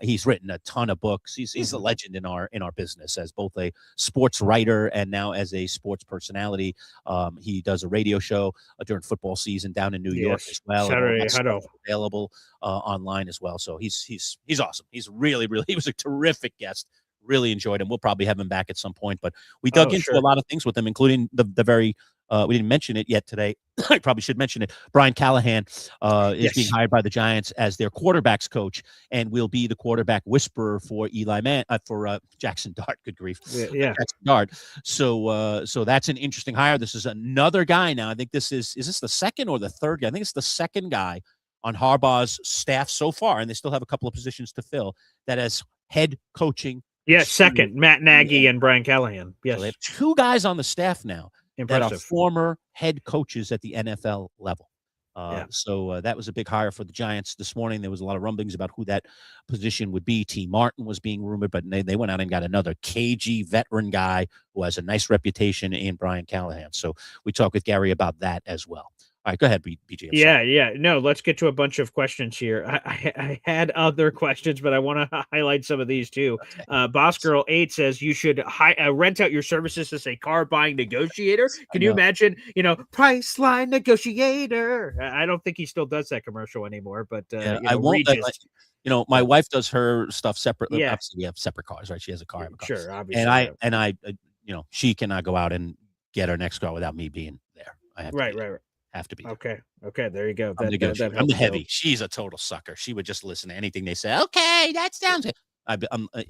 He's written a ton of books. He's a legend in our business as both a sports writer and now as a sports personality. He does a radio show during football season down in New York as well. Saturday, available online as well. So he's awesome. He's really, he was a terrific guest. Really enjoyed him. We'll probably have him back at some point, but we dug into a lot of things with him, including the very we didn't mention it yet today. I probably should mention it. Brian Callahan is being hired by the Giants as their quarterbacks coach and will be the quarterback whisperer for Jackson Dart. Good grief. Jackson Dart. So that's an interesting hire. This is another guy now. I think is this the second or the third guy? I think it's the second guy on Harbaugh's staff so far, and they still have a couple of positions to fill that has head coaching. Yes, second. Matt Nagy and Brian Callahan. Yes. So they have 2 guys on the staff now. Impressive. That are former head coaches at the NFL level. So that was a big hire for the Giants this morning. There was a lot of rumblings about who that position would be. T. Martin was being rumored, but they went out and got another cagey veteran guy who has a nice reputation in Brian Callahan. So we talked with Gary about that as well. All right, go ahead, BG. Yeah. No, let's get to a bunch of questions here. I had other questions, but I want to highlight some of these too. Okay. Boss Girl 8 says you should rent out your services as a car buying negotiator. Can you imagine, Priceline negotiator? I don't think he still does that commercial anymore, but I won't. My wife does her stuff separately. Yeah. Obviously, we have separate cars, right? She has a car, I have a car. Sure, obviously. And I, she cannot go out and get her next car without me being there. I have to right. have to be there. Okay, there you go. I'm the heavy. She's a total sucker. She would just listen to anything they say. Okay, that sounds good.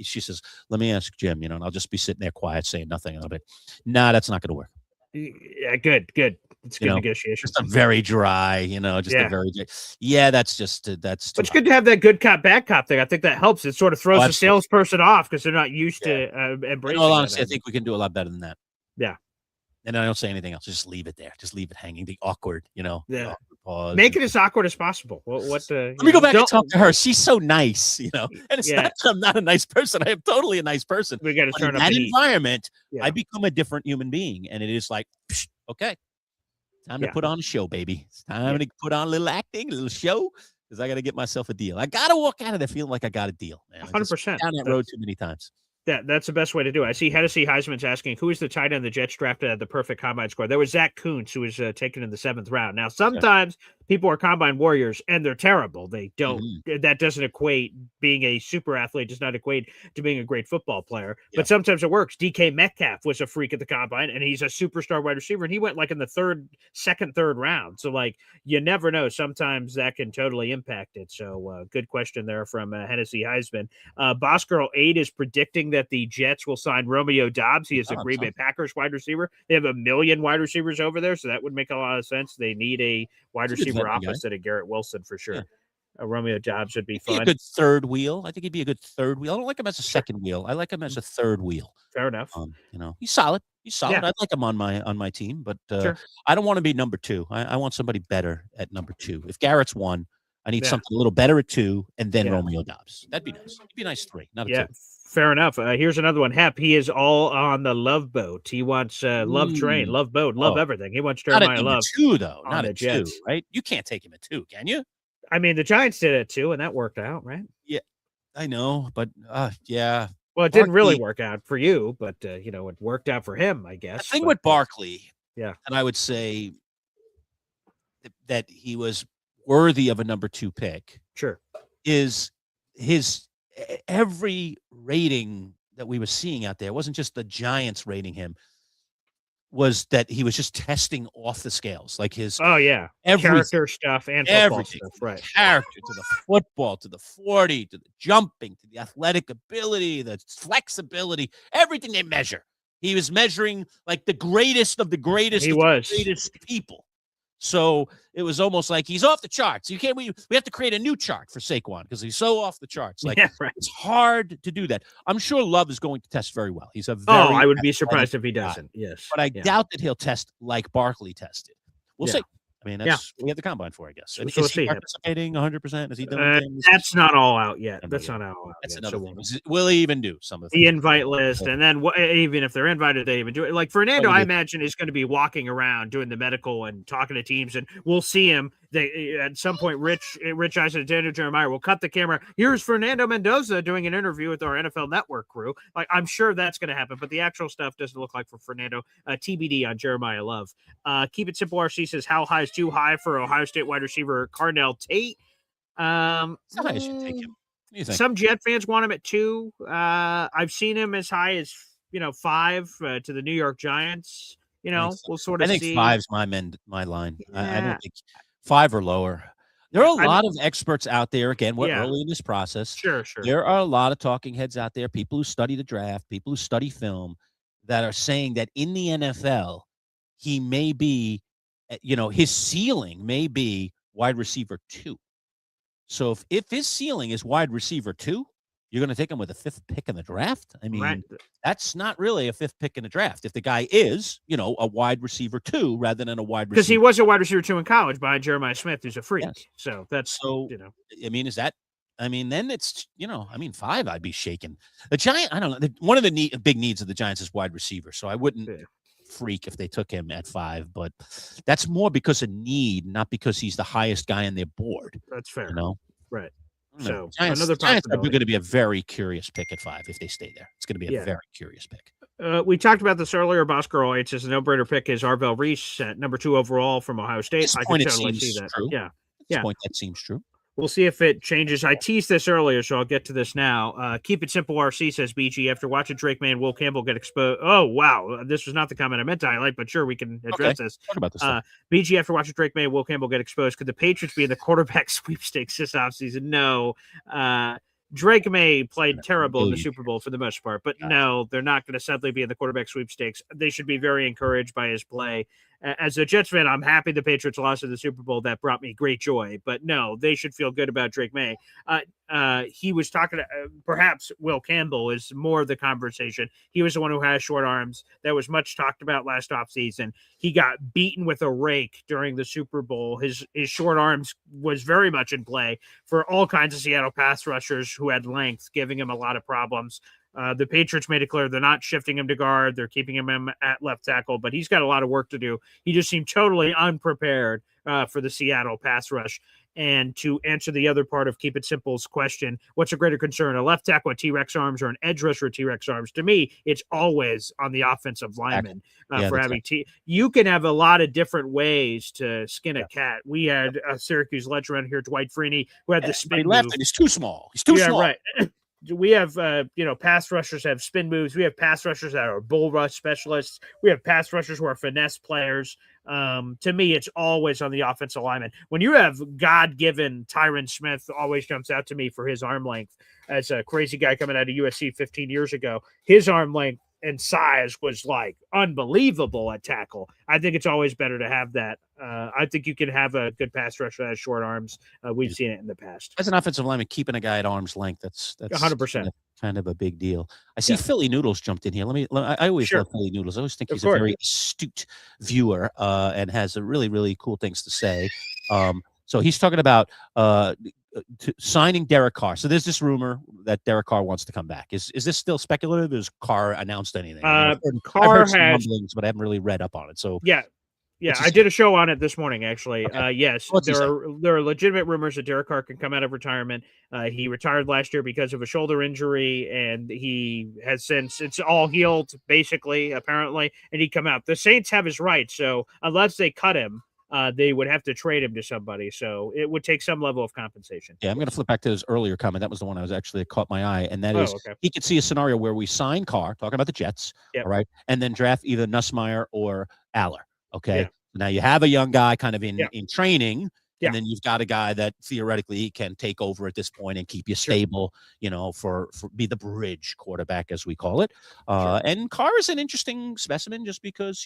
She says, "Let me ask Jim," and I'll just be sitting there quiet, saying nothing. And I'll be, "Nah, that's not going to work." Yeah, good. It's good negotiation. Just a very dry, a very. That's just that's. But it's good to have that good cop, bad cop thing. I think that helps. It sort of throws the salesperson off because they're not used to embracing. In all honesty, I think we can do a lot better than that. Yeah. And I don't say anything else. Just leave it there. Just leave it hanging. The awkward, Yeah. Awkward pause. Make it as awkward as possible. Let me go back and talk to her. She's so nice, And it's not that I'm not a nice person. I am totally a nice person. We got to turn up that environment. I become a different human being, and it is like, okay, time to put on a show, baby. It's time to put on a little acting, a little show, because I got to get myself a deal. I got to walk out of there feeling like I got a deal, man. 100%. Down that road too many times. That's the best way to do it. I see Hennessy Heisman's asking, who is the tight end the Jets drafted at the perfect combine score? There was Zach Kuntz, who was taken in the 7th round. Now, sometimes people are combine warriors, and they're terrible. They don't. That doesn't equate. Being a super athlete does not equate to being a great football player. But sometimes it works. DK Metcalf was a freak at the combine, and he's a superstar wide receiver, and he went like in the second, third round. So, you never know. Sometimes that can totally impact it. So, good question there from Hennessy Heisman. Boss Girl 8 is predicting that the Jets will sign Romeo Doubs. He is a Green Bay Packers wide receiver. They have 1 million wide receivers over there, so that would make a lot of sense. They need a wide receiver opposite of Garrett Wilson for sure. Romeo Doubs would be fun. A good third wheel. I think he'd be a good third wheel. I don't like him as a second wheel. I like him as a third wheel. Fair enough. He's solid. I'd like him on my team, but I don't want to be number 2. I want somebody better at number 2. If Garrett's 1, I need something a little better at 2, and then Romeo Doubs. That'd be nice. It'd be a nice 3, not a 2. Fair enough. Here's another one. Hep, he is all on the love boat. He wants love train, love boat, love everything. He wants Jeremiah Love. 2, though. Not a 2, right? You can't take him at 2, can you? I mean, the Giants did it too, and that worked out, right? Yeah, I know, but yeah. Well, it didn't really work out for you, but it worked out for him, I guess. The thing with Barkley, and I would say that he was worthy of a number 2 pick. Sure, is his every rating that we were seeing out there, it wasn't just the Giants rating him, was that he was just testing off the scales, like his character stuff and football stuff, right? Character to the football, to the 40, to the jumping, to the athletic ability, the flexibility, everything they measure. He was measuring like the greatest of the greatest. He was the greatest people. So it was almost like he's off the charts. We have to create a new chart for Saquon because he's so off the charts. It's hard to do that. I'm sure Love is going to test very well. He's a very I would be surprised if he doesn't. Yes. But I doubt that he'll test like Barkley tested. We'll see. I mean, that's what we have the combine for, I guess. So is he participating 100%? Is he doing things? That's not all out yet. That's not all out yet. Another thing. Will he even do some of the invite list? And then even if they're invited, they even do it. Like Fernando, I imagine, is going to be walking around doing the medical and talking to teams, and we'll see him. At some point, Rich Eisen and Daniel Jeremiah will cut the camera. Here's Fernando Mendoza doing an interview with our NFL Network crew. Like, I'm sure that's going to happen, but the actual stuff doesn't look like for Fernando. TBD on Jeremiah Love. Keep It Simple RC says, how high is too high for Ohio State wide receiver Carnell Tate? How high should take him? What do you think? Some Jet fans want him at 2. I've seen him as high as 5 to the New York Giants. We'll sort of see. I think 5's my line. I don't think 5 or lower. There are a lot of experts out there. Again, we're early in this process. Sure. There are a lot of talking heads out there, people who study the draft, people who study film, that are saying that in the NFL, he may be, his ceiling may be wide receiver 2. So if his ceiling is wide receiver 2, you're going to take him with a 5th pick in the draft? I mean, that's not really a 5th pick in the draft. If the guy is, a wide receiver 2 rather than a wide receiver. Because he was a wide receiver 2 in college behind Jeremiah Smith, who's a freak. Yes. So that's, I mean, then it's, 5, I'd be shaking. The Giant, I don't know. One of the big needs of the Giants is wide receiver. So I wouldn't freak if they took him at 5, but that's more because of need, not because he's the highest guy on their board. That's fair. You know? Right. No. So another Giants are possibility. going to be a very curious pick at 5 if they stay there. It's going to be a very curious pick. We talked about this earlier. Boss Girl, it's just a no-brainer pick is Arvell Reese at number 2 overall from Ohio State. I can totally see that. True. Yeah. At this point, that seems true. We'll see if it changes. I teased this earlier, so I'll get to this now. Keep it simple, RC, says BG. After watching Drake May and Will Campbell get exposed. Oh, wow. This was not the comment I meant to highlight, but sure, we can address this. Talk about this. BG, after watching Drake May and Will Campbell get exposed, could the Patriots be in the quarterback sweepstakes this offseason? No. Drake May played terrible in the Super Bowl for the most part, but no, they're not going to suddenly be in the quarterback sweepstakes. They should be very encouraged by his play. As a Jets fan, I'm happy the Patriots lost in the Super Bowl. That brought me great joy. But no, they should feel good about Drake May. He was talking to perhaps Will Campbell is more of the conversation. He was the one who has short arms. That was much talked about last offseason. He got beaten with a rake during the Super Bowl. His short arms was very much in play for all kinds of Seattle pass rushers who had length, giving him a lot of problems. The Patriots made it clear they're not shifting him to guard. They're keeping him at left tackle, but he's got a lot of work to do. He just seemed totally unprepared for the Seattle pass rush. And to answer the other part of Keep It Simple's question, what's a greater concern, a left tackle with T-Rex arms or an edge rusher with T-Rex arms? To me, it's always on the offensive lineman for having You can have a lot of different ways to skin a cat. We had a Syracuse legend around here, Dwight Freeney, who had the spin move. And he's too small. He's too small. Right. We have, pass rushers have spin moves. We have pass rushers that are bull rush specialists. We have pass rushers who are finesse players. To me, it's always on the offensive lineman. When you have God-given Tyron Smith, always jumps out to me for his arm length as a crazy guy coming out of USC 15 years ago. His arm length and size was like unbelievable at tackle. I think it's always better to have that. I think you can have a good pass rusher that has short arms. We've seen it in the past. As an offensive lineman, keeping a guy at arm's length, that's 100%. Kind of a big deal. I see Philly Noodles jumped in here. I always love Philly Noodles. I always think he's a very astute viewer and has a really, really cool things to say. So he's talking about signing Derek Carr. So there's this rumor that Derek Carr wants to come back. Is this still speculative? Has Carr announced anything? Carr has rumblings, but I haven't really read up on it. So yeah, I did a show on it this morning, actually. Okay. Yes, there are legitimate rumors that Derek Carr can come out of retirement. He retired last year because of a shoulder injury, and he has since it's all healed, basically, apparently, and he'd come out. The Saints have his rights, so unless they cut him, they would have to trade him to somebody. So it would take some level of compensation. Yeah, I'm going to flip back to his earlier comment. That was the one I was actually caught my eye, and that is he could see a scenario where we sign Carr, talking about the Jets, all right, and then draft either Nussmeier or Aller. Okay. Yeah. Now you have a young guy kind of in training, and then you've got a guy that theoretically can take over at this point and keep you stable, for be the bridge quarterback, as we call it. And Carr is an interesting specimen just because,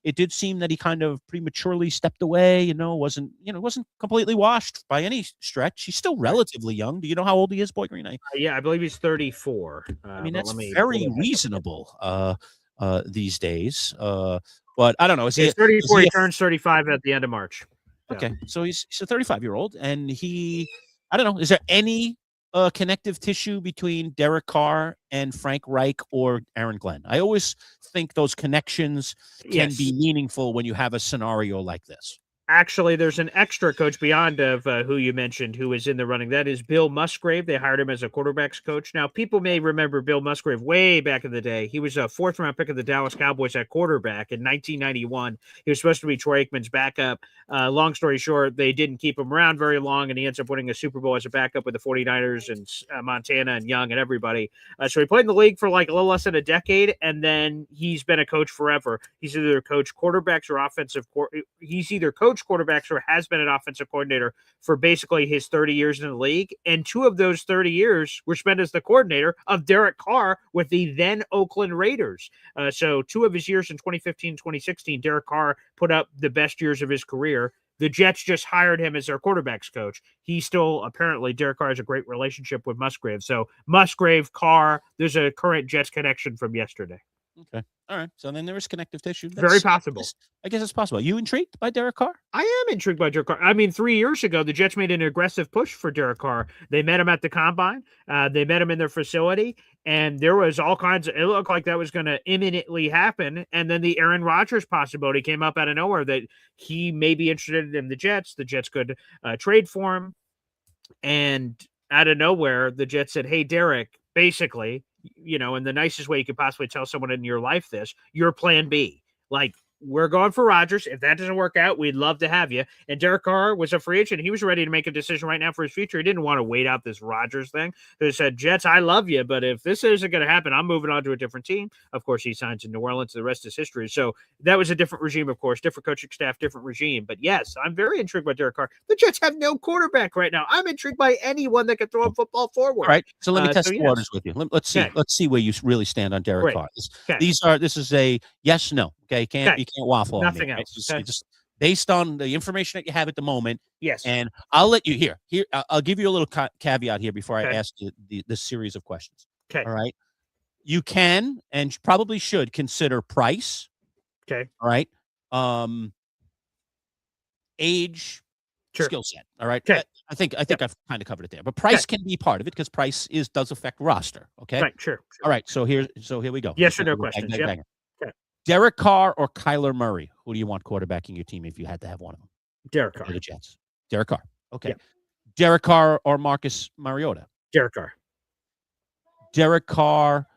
it did seem that he kind of prematurely stepped away, wasn't completely washed by any stretch. He's still relatively young. Do you know how old he is, Boy Green? I believe he's 34. I mean, that's very reasonable these days. But I don't know. He's 34. He turns 35 at the end of March. Okay. So he's a 35-year-old. And I don't know. Is there any connective tissue between Derek Carr and Frank Reich or Aaron Glenn? I always think those connections can be meaningful when you have a scenario like this. Actually, there's an extra coach beyond of who you mentioned who is in the running. That is Bill Musgrave. They hired him as a quarterbacks coach. Now, people may remember Bill Musgrave way back in the day. He was a fourth-round pick of the Dallas Cowboys at quarterback in 1991. He was supposed to be Troy Aikman's backup. Long story short, they didn't keep him around very long, and he ends up winning a Super Bowl as a backup with the 49ers and Montana and Young and everybody. So he played in the league for like a little less than a decade, and then he's been a coach forever. He's either coached quarterbacks or offensive he's either coached quarterbacks or has been an offensive coordinator for basically his 30 years in the league. And 2 of those 30 years were spent as the coordinator of Derek Carr with the then Oakland Raiders. So 2 of his years in 2015, 2016, Derek Carr put up the best years of his career. The Jets just hired him as their quarterbacks coach. Derek Carr has a great relationship with Musgrave. So Musgrave, Carr, there's a current Jets connection from yesterday. Okay. All right. So then there is connective tissue. Very possible. I guess it's possible. You intrigued by Derek Carr? I am intrigued by Derek Carr. I mean, 3 years ago, the Jets made an aggressive push for Derek Carr. They met him at the combine. They met him in their facility, and there was all kinds of. It looked like that was going to imminently happen. And then the Aaron Rodgers possibility came up out of nowhere that he may be interested in the Jets. The Jets could trade for him, and out of nowhere, the Jets said, "Hey, Derek, basically." In the nicest way you could possibly tell someone in your life this, your plan B. Like, we're going for Rodgers. If that doesn't work out, we'd love to have you. And Derek Carr was a free agent. He was ready to make a decision right now for his future. He didn't want to wait out this Rodgers thing. He said, Jets, I love you, but if this isn't going to happen, I'm moving on to a different team. Of course, he signs in New Orleans. The rest is history. So that was a different regime, of course, different coaching staff, different regime. But yes, I'm very intrigued by Derek Carr. The Jets have no quarterback right now. I'm intrigued by anyone that can throw a football forward. All right. So let me test the waters with you. Let's see. Okay. Let's see where you really stand on Derek Carr. This is a yes, no. Okay. You can't waffle on nothing me. Else. Just based on the information that you have at the moment. Yes. And I'll let you here. I'll give you a little caveat here before I ask you the series of questions. Okay. All right. You can and probably should consider price. Okay. All right. Age, skill set. All right. Okay. I think I've kind of covered it there. But price can be part of it because price does affect roster. Okay. Right. Sure. All right. So here we go. Yes or no questions. Okay. Derek Carr or Kyler Murray? Who do you want quarterbacking your team if you had to have one of them? Derek Carr. The Jets. Derek Carr. Okay. Yeah. Derek Carr or Marcus Mariota? Derek Carr. Derek Carr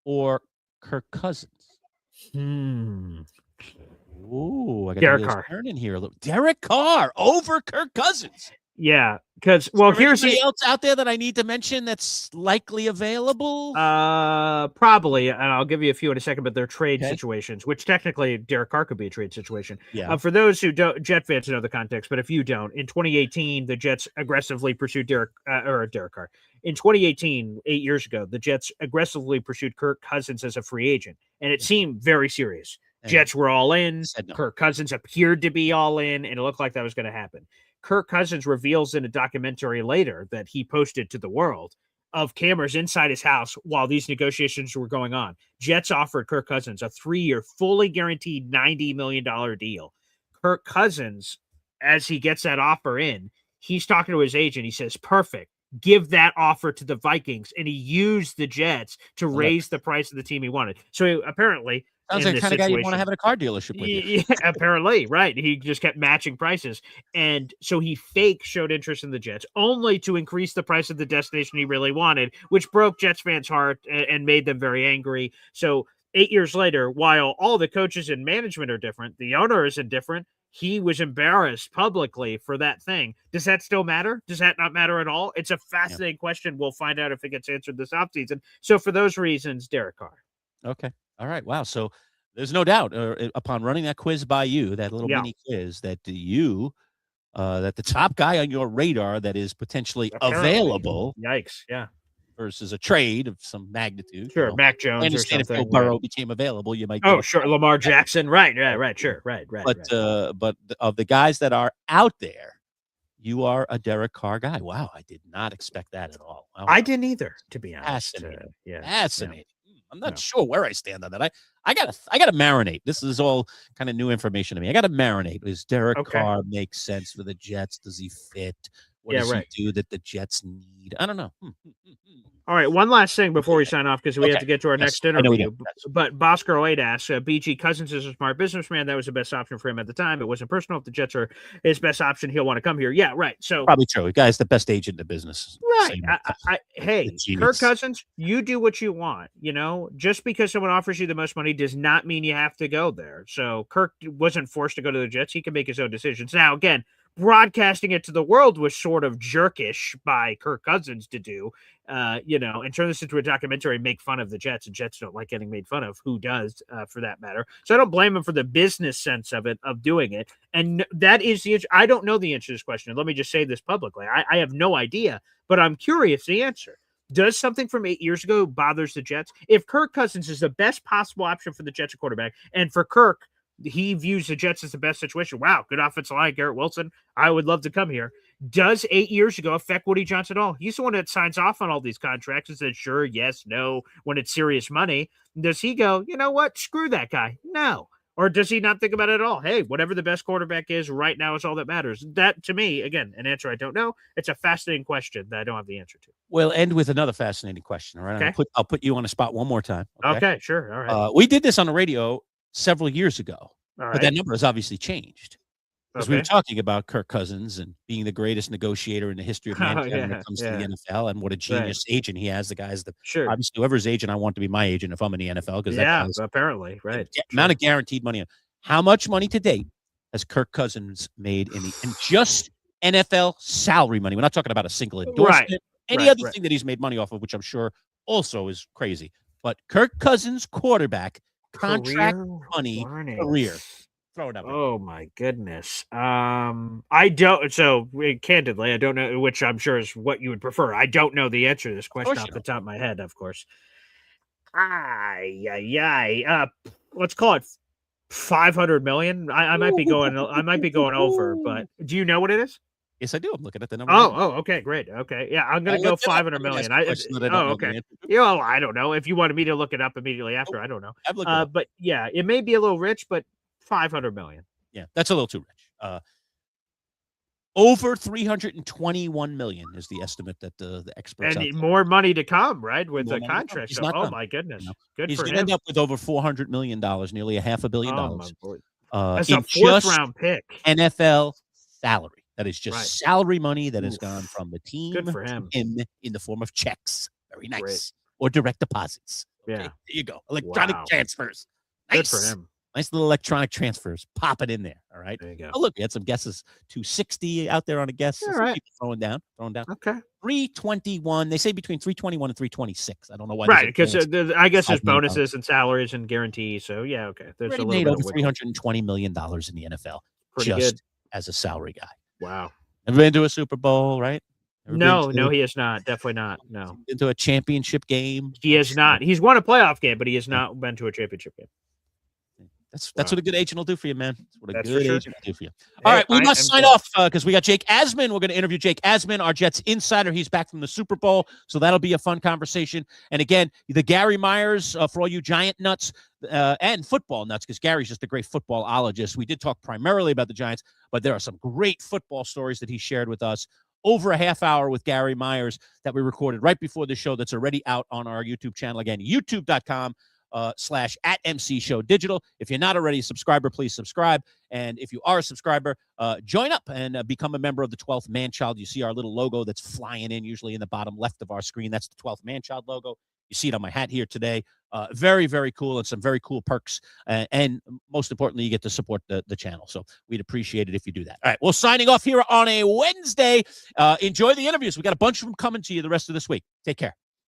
or Kirk Cousins? Ooh, I got Derek Carr. Turn in here a little. Derek Carr over Kirk Cousins. Yeah, because here's anybody else out there that I need to mention that's likely available. Probably, and I'll give you a few in a second. But they're trade situations, which technically Derek Carr could be a trade situation. Yeah. For those who don't, Jet fans know the context, but if you don't, in 2018, the Jets aggressively pursued Derek Carr. In 2018, 8 years ago, the Jets aggressively pursued Kirk Cousins as a free agent, and it seemed very serious. Jets were all in. No. Kirk Cousins appeared to be all in, and it looked like that was going to happen. Kirk Cousins reveals in a documentary later that he posted to the world of cameras inside his house while these negotiations were going on. Jets offered Kirk Cousins a 3-year, fully guaranteed $90 million deal. Kirk Cousins, as he gets that offer in, he's talking to his agent. He says, perfect. Give that offer to the Vikings. And he used the Jets to raise the price of the team he wanted. So apparently... Sounds like the kind of guy you want to have in a car dealership with you. Yeah, apparently, right. He just kept matching prices. And so he showed interest in the Jets, only to increase the price of the destination he really wanted, which broke Jets fans' heart and made them very angry. So 8 years later, while all the coaches and management are different, the owner isn't different, he was embarrassed publicly for that thing. Does that still matter? Does that not matter at all? It's a fascinating question. We'll find out if it gets answered this offseason. So for those reasons, Derek Carr. Okay. All right. Wow. So there's no doubt upon running that quiz by you, that little mini quiz, that that the top guy on your radar that is potentially available. Yikes. Yeah. Versus a trade of some magnitude. Sure. Mac Jones or something. If Joe Burrow became available, you might. Oh, sure. Lamar Jackson. Right. Sure. Right. But of the guys that are out there, you are a Derek Carr guy. Wow. I did not expect that at all. Wow. I didn't either, to be honest. Fascinating. Fascinating. I'm not sure where I stand on that. I gotta marinate. This is all kind of new information to me. I gotta marinate. Does Derek Carr make sense for the Jets? Does he fit? What does he do that the Jets need? I don't know. All right, one last thing before we sign off, because we have to get to our next interview. But Bosco 8 asks, BG Cousins is a smart businessman. That was the best option for him at the time. It wasn't personal. If the Jets are his best option, he'll want to come here. Yeah, right. So probably true. The guy's the best agent in the business. Right. Hey, Kirk Cousins, you do what you want. Just because someone offers you the most money does not mean you have to go there. So Kirk wasn't forced to go to the Jets. He can make his own decisions. Now, again, broadcasting it to the world was sort of jerkish by Kirk Cousins to do, and turn this into a documentary and make fun of the Jets. And Jets don't like getting made fun of. Who does, for that matter? So I don't blame him for the business sense of it, of doing it. And that is I don't know the answer to this question. Let me just say this publicly. I have no idea, but I'm curious the answer. Does something from 8 years ago bothers the Jets? If Kirk Cousins is the best possible option for the Jets at quarterback, and for Kirk, he views the Jets as the best situation. Wow, good offensive line, Garrett Wilson. I would love to come here. Does 8 years ago affect Woody Johnson at all? He's the one that signs off on all these contracts and says, sure, yes, no, when it's serious money. Does he go, you know what? Screw that guy. No. Or does he not think about it at all? Hey, whatever the best quarterback is right now is all that matters. That, to me, again, an answer I don't know. It's a fascinating question that I don't have the answer to. We'll end with another fascinating question. All right. Okay. I'll put you on the spot one more time. Okay, sure. All right. We did this on the radio several years ago, All right. but that number has obviously changed. Because we were Okay. talking about Kirk Cousins and being the greatest negotiator in the history of mankind when it comes to the NFL, and what a genius agent he has. The guy's obviously whoever's agent, I want to be my agent if I'm in the NFL. Because apparently, right. Amount of guaranteed money. How much money to date has Kirk Cousins made in just NFL salary money? We're not talking about a single endorsement. Any other thing that he's made money off of, which I'm sure also is crazy. But Kirk Cousins, quarterback, contract money, career. Throw it up. Oh my goodness. I don't. So candidly, I don't know, which I'm sure is what you would prefer. I don't know the answer to this question off the top of my head, of course. Let's call it 500 million. I might be going. I might be going over. But do you know what it is? Yes, I do. I'm looking at the number. Okay, great. Okay, yeah, I'm gonna go 500 million. Okay. I don't know. If you wanted me to look it up immediately after, I don't know. But yeah, it may be a little rich, but 500 million. Yeah, that's a little too rich. Over 321 million is the estimate that the experts and more money to come, right? With the contract. So, my goodness, good he's for him. He's going to end up with over $400 million, nearly $500 million. That's a fourth-round pick. NFL salary. That is just salary money that has gone from the team good for him. in the form of checks. Very nice. Great. Or direct deposits. Okay, there you go. Electronic transfers. Nice. Good for him. Nice little electronic transfers. Pop it in there. All right. There you go. Oh, look, we had some guesses. 260 out there on a guess. All right. People throwing down. Okay. 321. They say between 321 and 326. I don't know why. Right, because I guess there's bonuses and salaries and guarantees. So yeah, okay. There's a little made bit over $320 million in the NFL. Pretty just good. As a salary guy. Wow. Never been to a Super Bowl, right? No, he has not. Definitely not. No. Into a championship game. He has not. He's won a playoff game, but he has not been to a championship game. That's what a good agent will do for you, man. That's what a good agent will do for you. Hey, all right, we must sign off because we got Jake Asman. We're going to interview Jake Asman, our Jets insider. He's back from the Super Bowl, so that'll be a fun conversation. And again, the Gary Myers, for all you Giant nuts and football nuts, because Gary's just a great footballologist. We did talk primarily about the Giants, but there are some great football stories that he shared with us. Over a half hour with Gary Myers that we recorded right before the show that's already out on our YouTube channel. Again, youtube.com. /MC Show Digital. If you're not already a subscriber, please subscribe. And if you are a subscriber, join up and become a member of the 12th Manchild. You see our little logo that's flying in, usually in the bottom left of our screen. That's the 12th Manchild logo. You see it on my hat here today. Very, very cool, and some very cool perks. And most importantly, you get to support the channel. So we'd appreciate it if you do that. All right, well, signing off here on a Wednesday. Enjoy the interviews. We got a bunch of them coming to you the rest of this week. Take care.